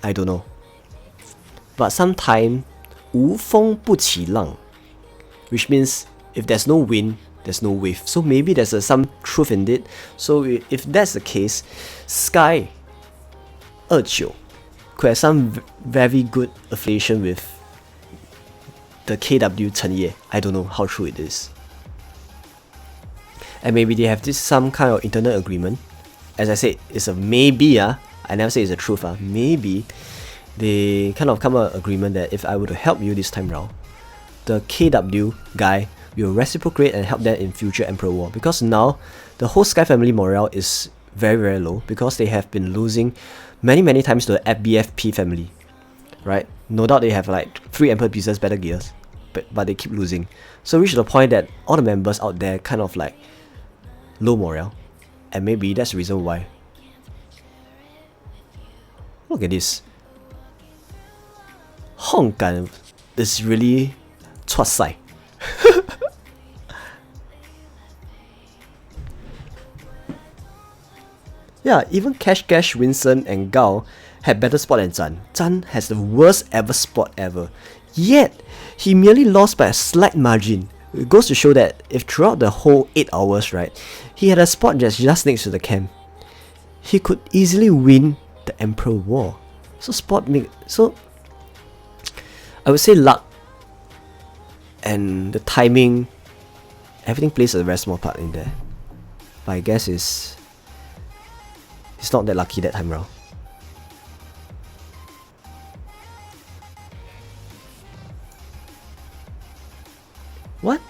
I don't know. But sometimes 无风不起浪, which means if there's no wind, there's no wave. So maybe there's some truth in it. So if that's the case, Sky 29 could have some very good affiliation with the KW Chen Ye. I don't know how true it is. And maybe they have some kind of internal agreement. As I said, it's a maybe. I never say it's a truth. Maybe they kind of come to an agreement that if I were to help you this time round, the KW guy will reciprocate and help them in future Emperor War. Because now the whole Sky family morale is very, very low because they have been losing many times to the FBFP family, right? No doubt they have like 3 Emperor pieces, better gears, but they keep losing. So reach the point that all the members out there kind of like low morale, and maybe that's the reason why. Look at this. Honggan is really 出塞. Yeah, even Cash, Winston, and Gao had better spot than Zhan. Zhan has the worst ever spot ever. Yet, he merely lost by a slight margin. It goes to show that if throughout the whole 8 hours, right, he had a spot just next to the camp, he could easily win the Emperor War. So I would say luck and the timing, everything plays a very small part in there. But I guess it's not that lucky that time around. What?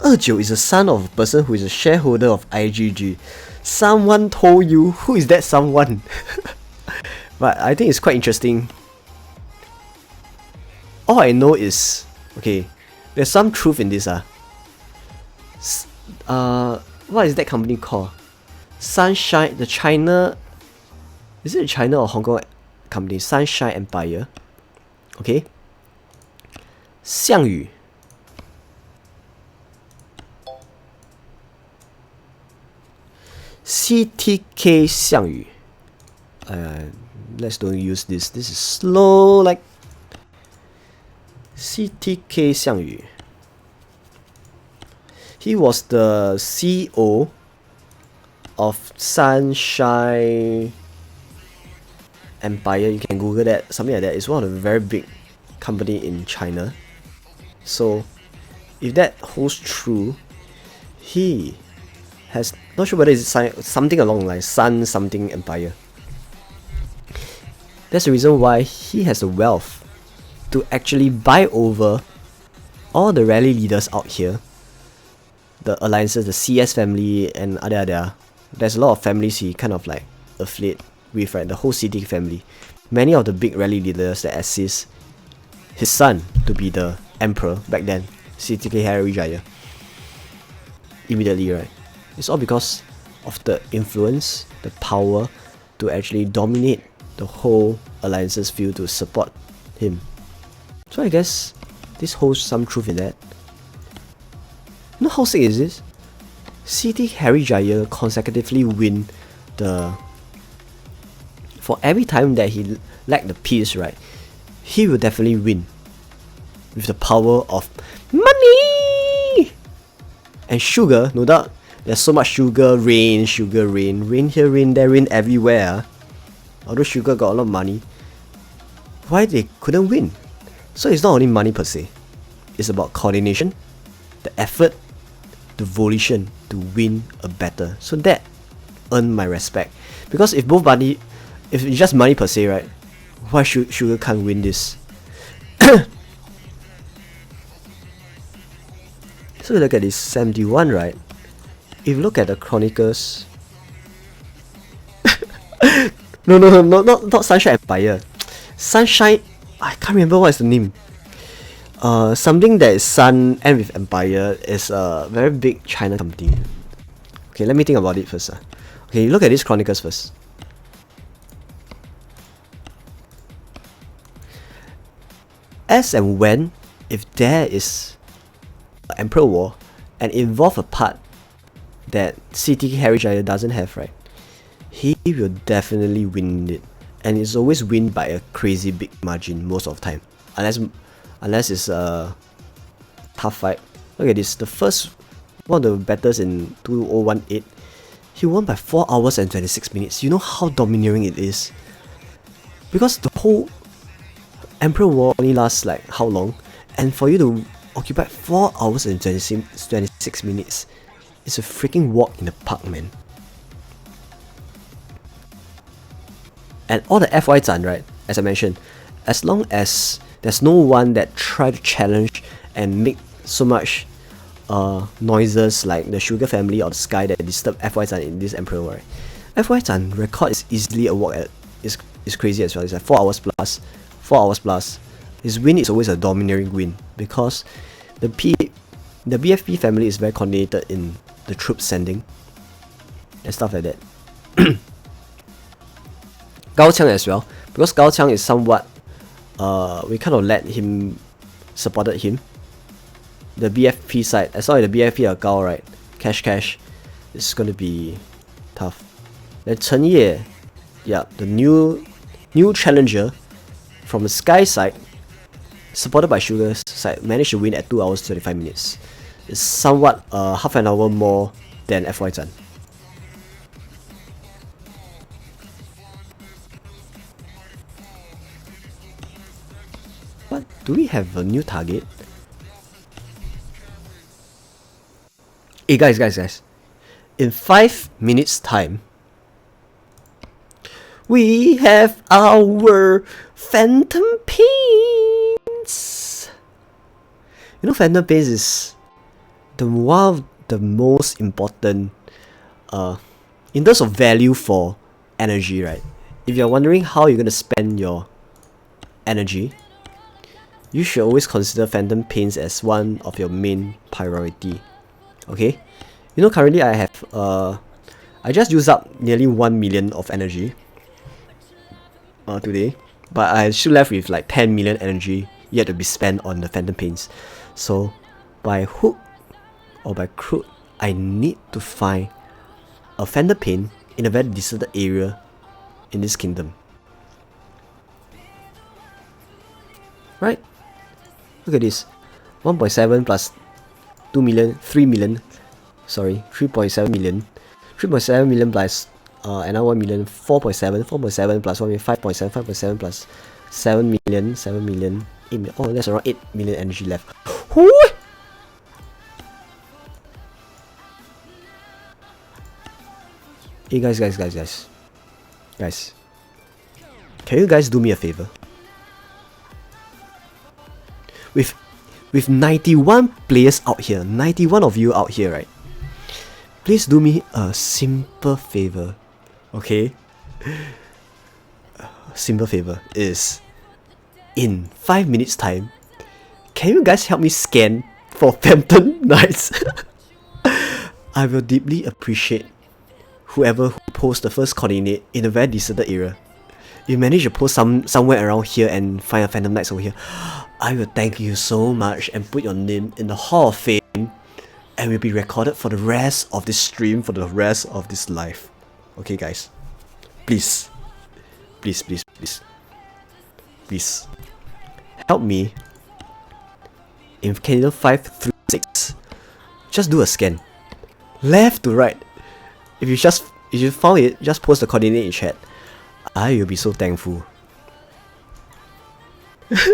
29 is the son of a person who is a shareholder of IGG. Someone told you. Who is that someone? But I think it's quite interesting. All I know is, okay, there's some truth in this. What is that company called? Sunshine, the China, is it a China or Hong Kong company? Sunshine Empire. Okay. 项羽. CTK 项羽. Let's don't use this. This is slow. Like CTK 项羽. He was the CEO of Sunshine Empire. You can Google that, something like that. It's one of the very big company in China. So if that holds true, he has, not sure whether it's something along the lines, Sun something Empire. That's the reason why he has the wealth to actually buy over all the rally leaders out here. The alliances, the CS family and other. There's a lot of families he kind of like affiliate with, right? The whole CTK family. Many of the big rally leaders that assist his son to be the emperor back then, CTK Harry Jaya. Immediately, right? It's all because of the influence, the power to actually dominate the whole alliances field to support him. So I guess this holds some truth in that. You know how sick is this? CT Harry Jaya consecutively win the... For every time that he lacked the peace, right, he will definitely win with the power of money and sugar. No doubt, there's so much sugar rain here, rain there, rain everywhere. Although sugar got a lot of money, why they couldn't win? So it's not only money per se, it's about coordination, the effort, the volition to win a battle. So that earned my respect. Because if it's just money per se, right, why sugar can't win this? So look at this 71, right? If you look at the chronicles, no, not Sunshine Empire. Sunshine, I can't remember what is the name. Something that is Sun and with Empire is a very big China company. Okay, let me think about it first. Okay, look at these chronicles first. As and when, if there is an Emperor War and involve a part that CTK Harry Jaya doesn't have, right, he will definitely win it. And it's always win by a crazy big margin most of the time. Unless it's a tough fight. Look at this, the first one of the battles in 2018, he won by 4 hours and 26 minutes. You know how domineering it is? Because the whole Emperor War only lasts like how long? And for you to occupy 4 hours and 26 minutes, it's a freaking walk in the park, man. And all the FY Zhan, right, as I mentioned, as long as there's no one that try to challenge and make so much noises like the Sugar family or the sky that disturb FY Zhan in this Emperor War. Right? FY Zhan record is easily a walk at is crazy as well. It's like 4 hours plus. 4 hours plus. His win is always a domineering win because the BFP family is very coordinated in the troop sending and stuff like that. Gao Qiang as well, because Gao Qiang is somewhat we kind of let him supported him. The BFP side, as long as the BFP are Gao, right? Cash, it's gonna be tough. Then Chen Ye, yeah, the new challenger from the Sky side, supported by Sugar's side, managed to win at 2 hours 25 minutes. It's somewhat half an hour more than FY Zhan. What? Do we have a new target? Hey guys. In 5 minutes time, we have our Phantom Pains. You know, Phantom Pains is one of the most important in terms of value for energy, right? If you're wondering how you're gonna spend your energy, you should always consider Phantom Pains as one of your main priority. Okay? You know, currently I have I just used up nearly 1 million of energy today, but I still left with like 10 million energy yet to be spent on the Phantom Pains. So by hook or by crook, I need to find a Phantom Pain in a very deserted area in this kingdom. Right? Look at this. 1.7 plus 2 million, 3 million. Sorry, 3.7 million. 3.7 million plus another 1 million, 4.7 plus 1 million, 5.7 plus 7 million, 8 million. Oh, that's around 8 million energy left. Whoo! Hey guys, can you guys do me a favor? With 91 players out here, 91 of you out here, right? Please do me a simple favor, okay? Simple favor is, in 5 minutes time, can you guys help me scan for Phantom Knights? I will deeply appreciate whoever who posts the first coordinate in a very deserted area. If you manage to post somewhere around here and find a Phantom Knights over here, I will thank you so much and put your name in the Hall of Fame and will be recorded for the rest of this stream, for the rest of this life. Okay guys, please help me in Kingdom 5 through 6. Just do a scan, left to right. If you found it, just post the coordinate in chat. I will be so thankful.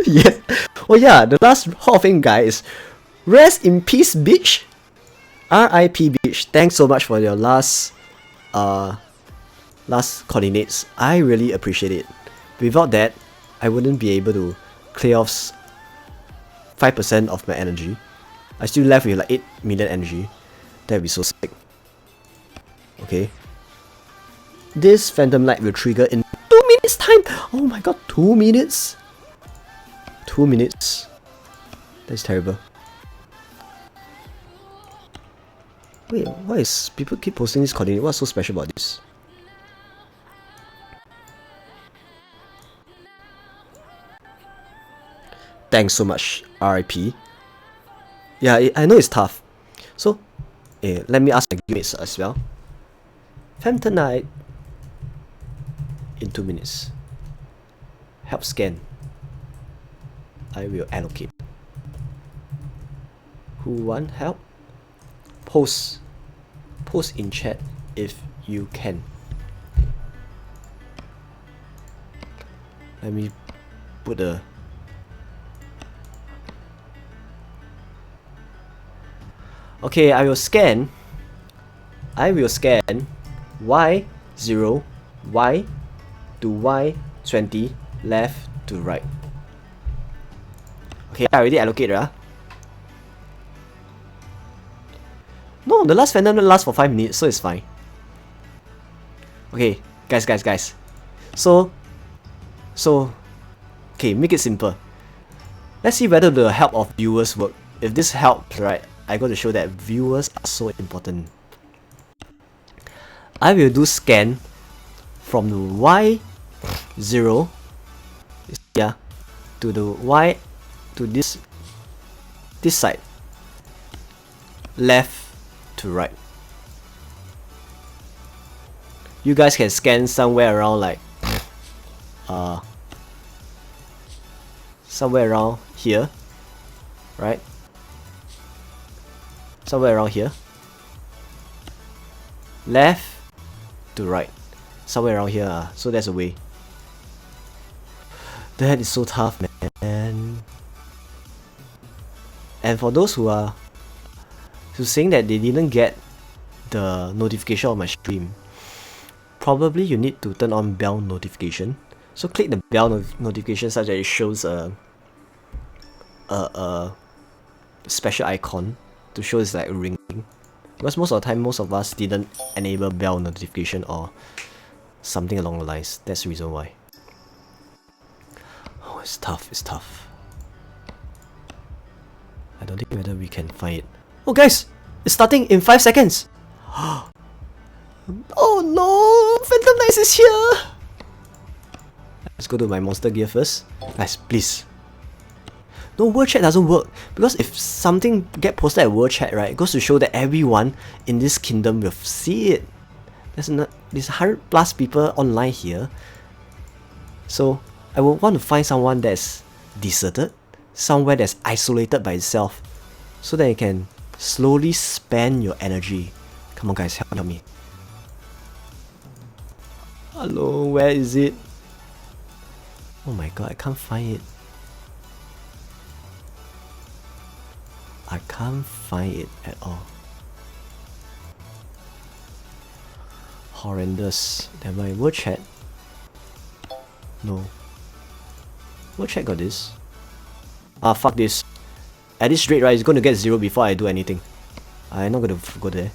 Yes. Oh yeah, the last Hall of Fame guy is Rest in Peace Bitch. R.I.P. Bitch. Thanks so much for your last coordinates. I really appreciate it. Without that, I wouldn't be able to clear off 5% of my energy. I still left with like 8 million energy. That would be so sick. Okay. This Phantom Light will trigger in 2 minutes time. Oh my god, 2 minutes? 2 minutes. That's terrible. Wait, why is people keep posting this coordinate? What's so special about this? Thanks so much, RIP. Yeah, I know it's tough. So, let me ask my guildmates as well. Phantom Knight in 2 minutes. Help scan. I will allocate. Who want help? Post in chat if you can. Let me put a okay, I will scan Y0, Y to Y20, left to right. Okay, I already allocated. No, the last Phantom lasts for 5 minutes, so it's fine. Okay, guys. So, okay, make it simple. Let's see whether the help of viewers work. If this helps, right, I got to show that viewers are so important. I will do scan from the Y0 to the Y to this side, left to right. You guys can scan somewhere around like somewhere around here, right? Somewhere around here. Left to right. Somewhere around here, so that's a way. That is so tough, man. And for those who are saying that they didn't get the notification of my stream, probably you need to turn on bell notification. So click the bell notification such that it shows a special icon to show it's like ringing. Because most of the time, most of us didn't enable bell notification or something along the lines. That's the reason why. Oh, it's tough. I don't think whether we can find it. Oh guys, it's starting in 5 seconds. Oh no, Phantom Knights is here. Let's go to my monster gear first. Guys, please. No, word chat doesn't work, because if something get posted at word chat, right, it goes to show that everyone in this kingdom will see it. There's 100+ people online here, so I would want to find someone that's deserted, somewhere that's isolated by itself, so that you can slowly spend your energy. Come on guys, help me. Hello, where is it? Oh my god, I can't find it. I can't find it at all. Horrendous. Then my word chat. No. Word chat got this. Fuck this. At this rate, right, it's gonna get 0 before I do anything. I'm not gonna go there.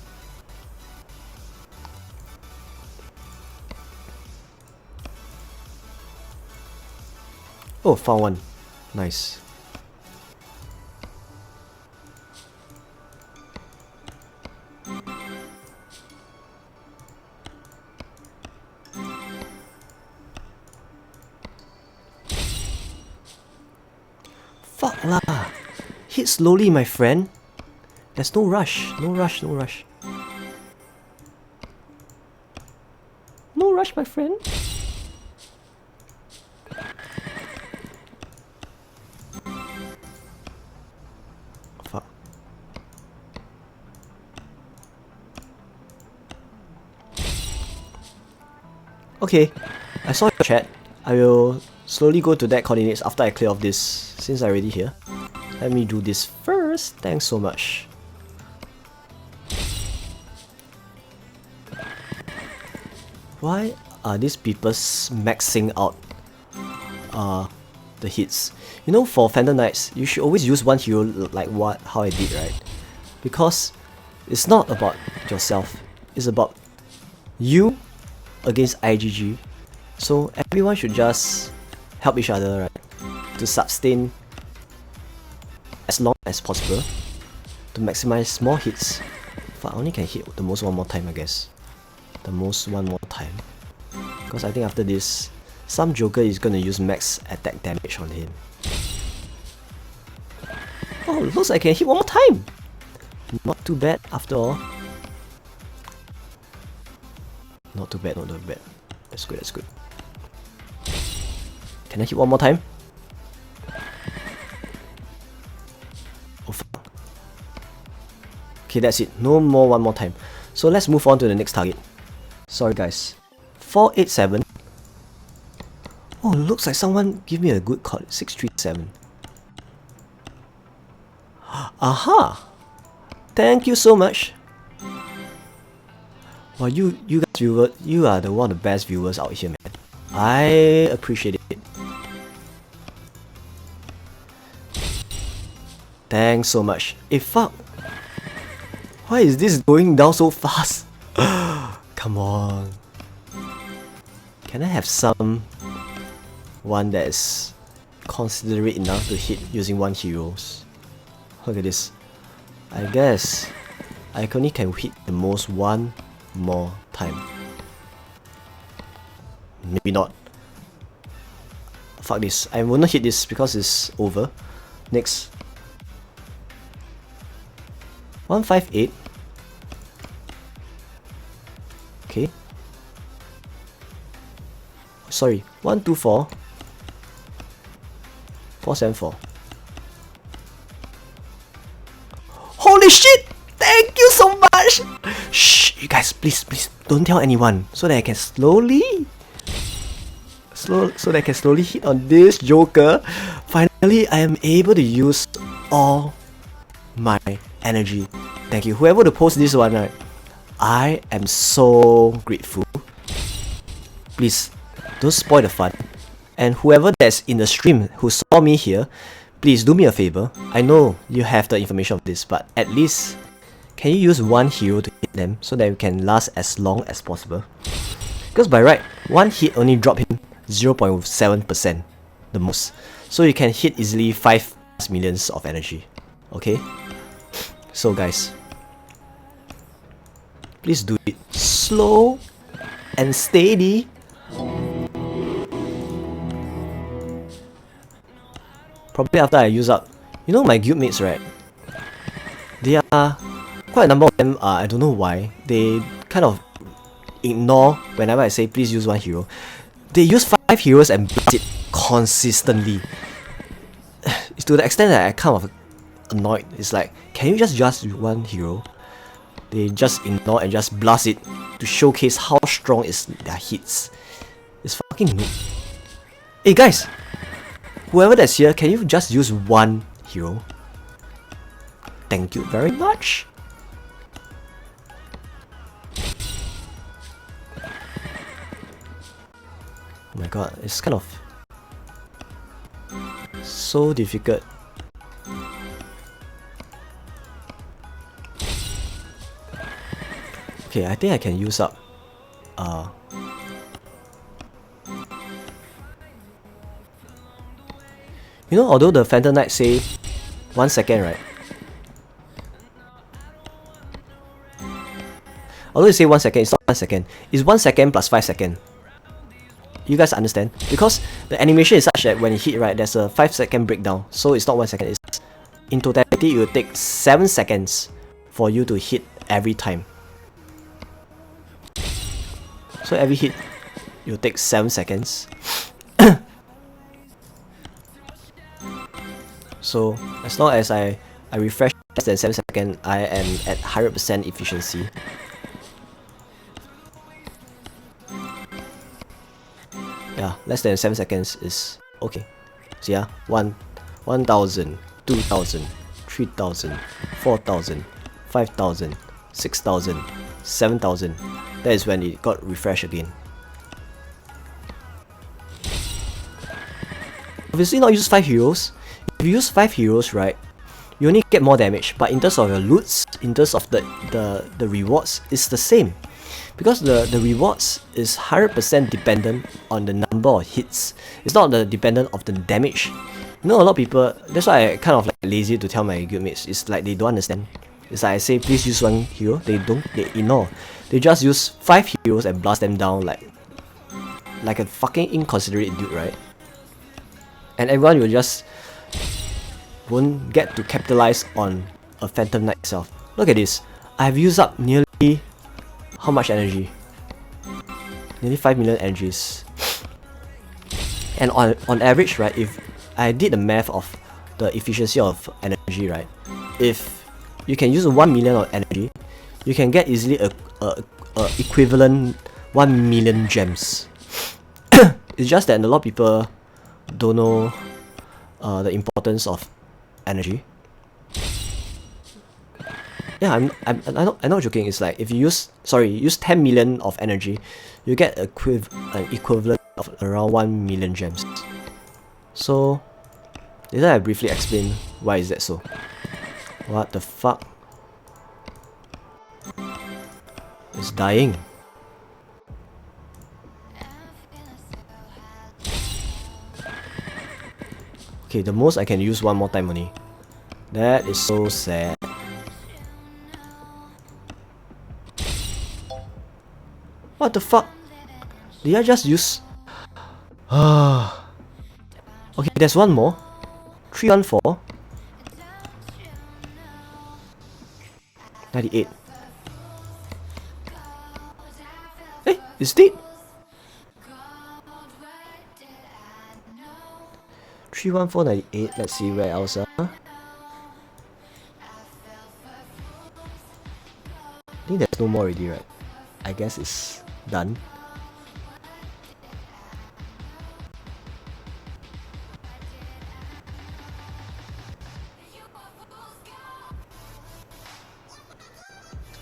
Oh, found one. Nice. Fuck lah. Hit slowly, my friend. There's no rush. No rush, my friend. Fuck. Okay, I saw your chat. I will slowly go to that coordinates after I clear off this, since I'm already here. Let me do this first. Thanks so much. Why are these people maxing out the hits? You know, for Phantom Knights, you should always use one hero like how I did, right? Because it's not about yourself, it's about you against IGG. So everyone should just help each other, right? To sustain as long as possible, to maximize more hits. Fuck, I only can hit the most one more time, I guess. The most one more time. Because I think after this, some joker is gonna use max attack damage on him. Oh, looks like I can hit one more time! Not too bad after all. Not too bad. That's good. Can I hit one more time? Oh fuck. Okay, that's it. No more one more time. So let's move on to the next target. Sorry guys. 487. Oh, looks like someone give me a good call. 637. Aha! Thank you so much. Wow, you guys viewers, you are the one of the best viewers out here, man. I appreciate it. Thanks so much. Fuck. Why is this going down so fast? Come on. Can I have some one that is considerate enough to hit using 1 heroes? Look at this. I guess I only can hit the most 1 more time. Maybe not. Fuck this. I will not hit this because it's over. Next. 158. Okay. Sorry. 124. 474. Holy shit! Thank you so much! Shh, you guys, please don't tell anyone so that I can slowly hit on this Joker. Finally, I am able to use all my energy. Thank you. Whoever to post this one, right? I am so grateful. Please, don't spoil the fun. And whoever that's in the stream who saw me here, please do me a favor. I know you have the information of this, but at least can you use 1 hero to hit them so that we can last as long as possible? Because by right, 1 hit only drop him 0.7% the most. So you can hit easily 5 millions of energy. Okay? So guys, please do it slow and steady. Probably after I use up, you know, my guildmates, right? They are quite a number of them. I don't know why they kind of ignore whenever I say please use 1 hero. They use 5 heroes and blast it consistently. It's to the extent that I kind of annoyed. It's like, can you just 1 hero? They just ignore and just blast it to showcase how strong is their hits. It's fucking noob. Hey guys, whoever that's here, can you just use 1 hero? Thank you very much. Oh my god, it's kind of so difficult. Okay, I think I can use up you know, although the Phantom Knight say 1 second, right? Although you say 1 second, it's not 1 second. It's 1 second plus 5 seconds. You guys understand? Because the animation is such that when you hit, right, there's a 5-second breakdown. So it's not 1 second. It's, in totality, it will take 7 seconds for you to hit every time. So every hit, it will take 7 seconds. So as long as I refresh less than 7 seconds, I am at 100% efficiency. Yeah, less than 7 seconds is okay. So yeah, 1,000, 2,000, 3,000, 4,000, 5,000, 6,000, 7,000. That is when it got refreshed again. Obviously not use 5 heroes. If you use 5 heroes, right, you only get more damage, but in terms of your loots, in terms of the rewards, it's the same. Because the rewards is 100% dependent on the number of hits. It's not the dependent of the damage. You know, a lot of people, that's why I kind of like lazy to tell my guildmates. It's like they don't understand. It's like I say please use 1 hero, they ignore. They just use 5 heroes and blast them down like a fucking inconsiderate dude, right? And everyone will just won't get to capitalize on a Phantom Knight itself. Look at this. I've used up nearly how much energy? Nearly 5 million energies. And on average, right, if I did the math of the efficiency of energy, right, if you can use 1 million of energy, you can get easily a equivalent 1 million gems. It's just that a lot of people don't know the importance of energy. Yeah, I'm not joking. It's like if you use 10 million of energy, you get an equivalent of around 1 million gems. So later I briefly explain why is that so. What the fuck? It's dying. Okay, the most I can use one more time only. That is so sad. What the fuck? Did I just use... Okay, there's one more. 314. 98. Hey, it's dead. 31498. Let's see where else. I think there's no more already, right? I guess it's done.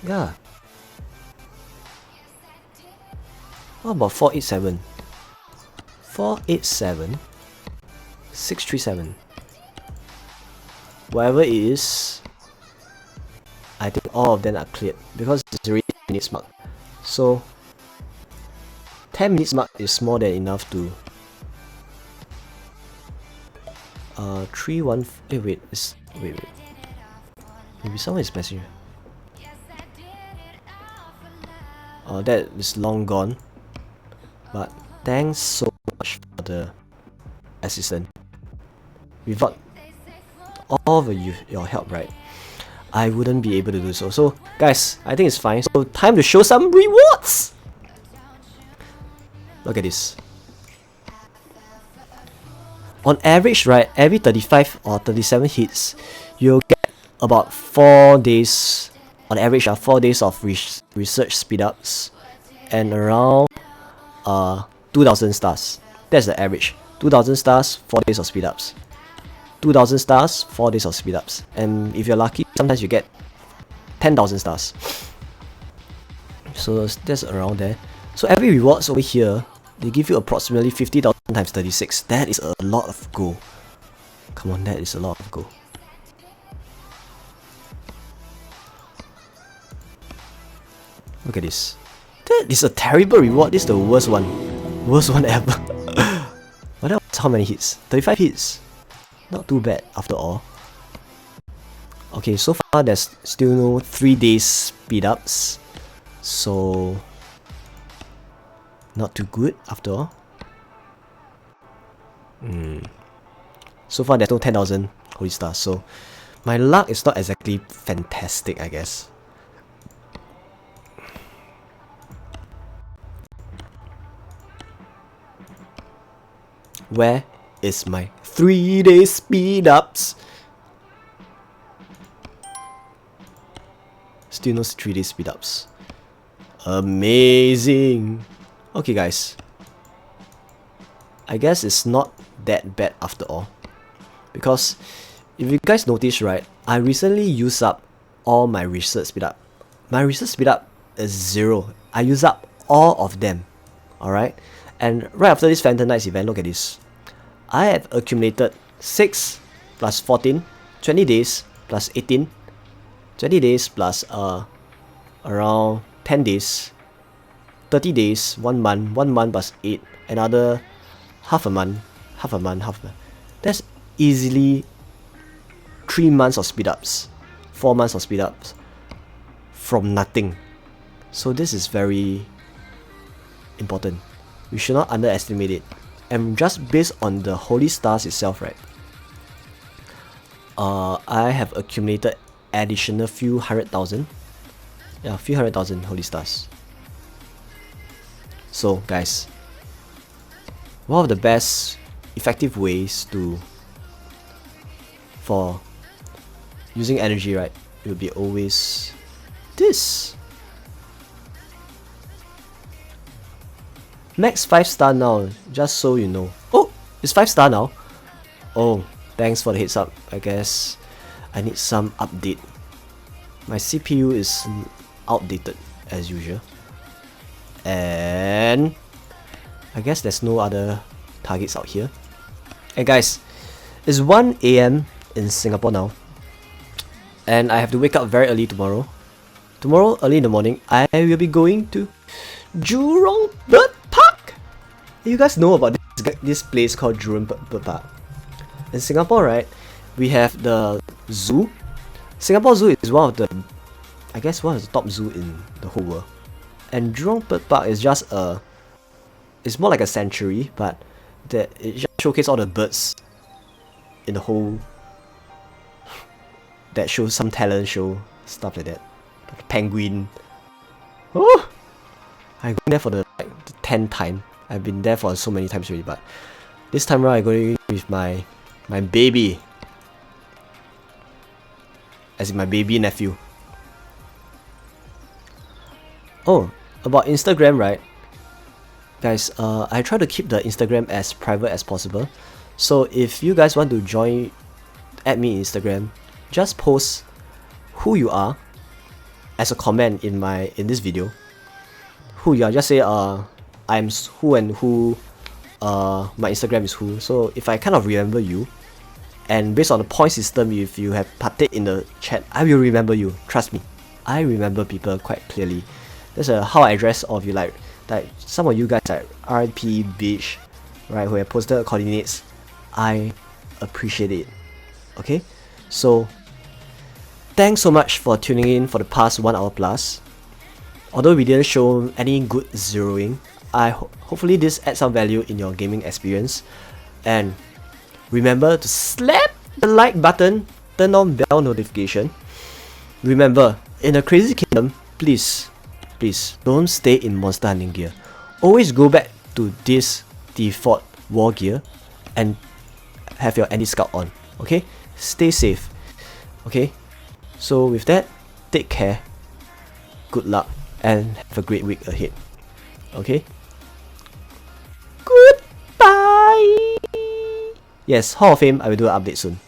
Yeah. How about 487? 487 637. Whatever it is, I think all of them are cleared because it's already 10 minutes mark. So 10 minutes mark is more than enough to 3-1. Wait, wait. Maybe someone is messaging. That is long gone. But thanks so much for the assistant. Without all of your help, right, I wouldn't be able to do so. So guys, I think it's fine. So time to show some rewards. Look at this. On average, right, every 35 or 37 hits, you'll get about 4 days. On average, 4 days of research speedups, and around 2,000 stars. That's the average. 2,000 stars, 4 days of speedups. 2,000 stars, 4 days of speedups. And if you're lucky, sometimes you get 10,000 stars. So that's around there. So every rewards over here, they give you approximately 50,000 times 36. That is a lot of gold. Come on, that is a lot of gold. Look at this. That is a terrible reward. This is the worst one. Worst one ever. But that was how many hits? 35 hits. Not too bad after all. Okay, so far there's still no 3 days speed ups. So not too good after all. So far there's no 10,000 holy stars. So my luck is not exactly fantastic, I guess. Where is my 3 day speed ups? Still no 3 day speed ups. Amazing. Okay guys, I guess it's not that bad after all, because if you guys notice, right, I recently used up all my research speed up. My research speed up is 0. I use up all of them. Alright. And right after this Phantom Knights event, look at this. I have accumulated 6 plus 14, 20 days plus 18, 20 days plus around 10 days, 30 days, 1 month, 1 month plus 8, another half a month. That's easily 3 months of speed ups, 4 months of speed ups from nothing. So this is very important. We should not underestimate it. And just based on the holy stars itself, right, I have accumulated additional few 100,000. Yeah, few 100,000 holy stars. So guys, one of the best effective ways for using energy, right, it will be always this. Max 5 star now, just so you know. Oh, it's 5 star now. Oh, thanks for the heads up. I guess I need some update. My CPU is outdated as usual. And I guess there's no other targets out here. Hey guys, it's 1 AM in Singapore now. And I have to wake up very early tomorrow. tomorrow early in the morning, I will be going to Jurong Bird Park. You guys know about this place called Jurong Bird Park. In Singapore, right, we have the zoo. Singapore Zoo is one of the, I guess, one of the top zoo in the whole world. And Jurong Bird Park is just it's more like a sanctuary, but that it just showcases all the birds in the whole, that shows some talent show, stuff like that. Like the penguin. Oh! I'm going there for the 10th time. I've been there for so many times already, but this time around I'm going with my baby. As in my baby nephew. Oh, about Instagram, right? Guys, I try to keep the Instagram as private as possible. So if you guys want to join, add me on Instagram, just post who you are as a comment in this video. Who you are, just say I'm who and who, my Instagram is who. So if I kind of remember you, and based on the point system, if you have parted in the chat, I will remember you. Trust me, I remember people quite clearly. That's how I address all of you. Like some of you guys like RP Beach, right, who have posted coordinates. I appreciate it. Okay, so thanks so much for tuning in for the past 1 hour plus. Although we didn't show any good zeroing, hopefully this adds some value in your gaming experience. And remember to slap the like button, turn on bell notification. Remember, in a crazy kingdom, please don't stay in monster hunting gear. Always go back to this default war gear and have your anti-scout on. Okay? Stay safe. Okay? So with that, take care, good luck, and have a great week ahead. Okay? Goodbye! Yes, Hall of Fame, I will do an update soon.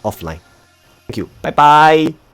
Offline. Thank you. Bye bye!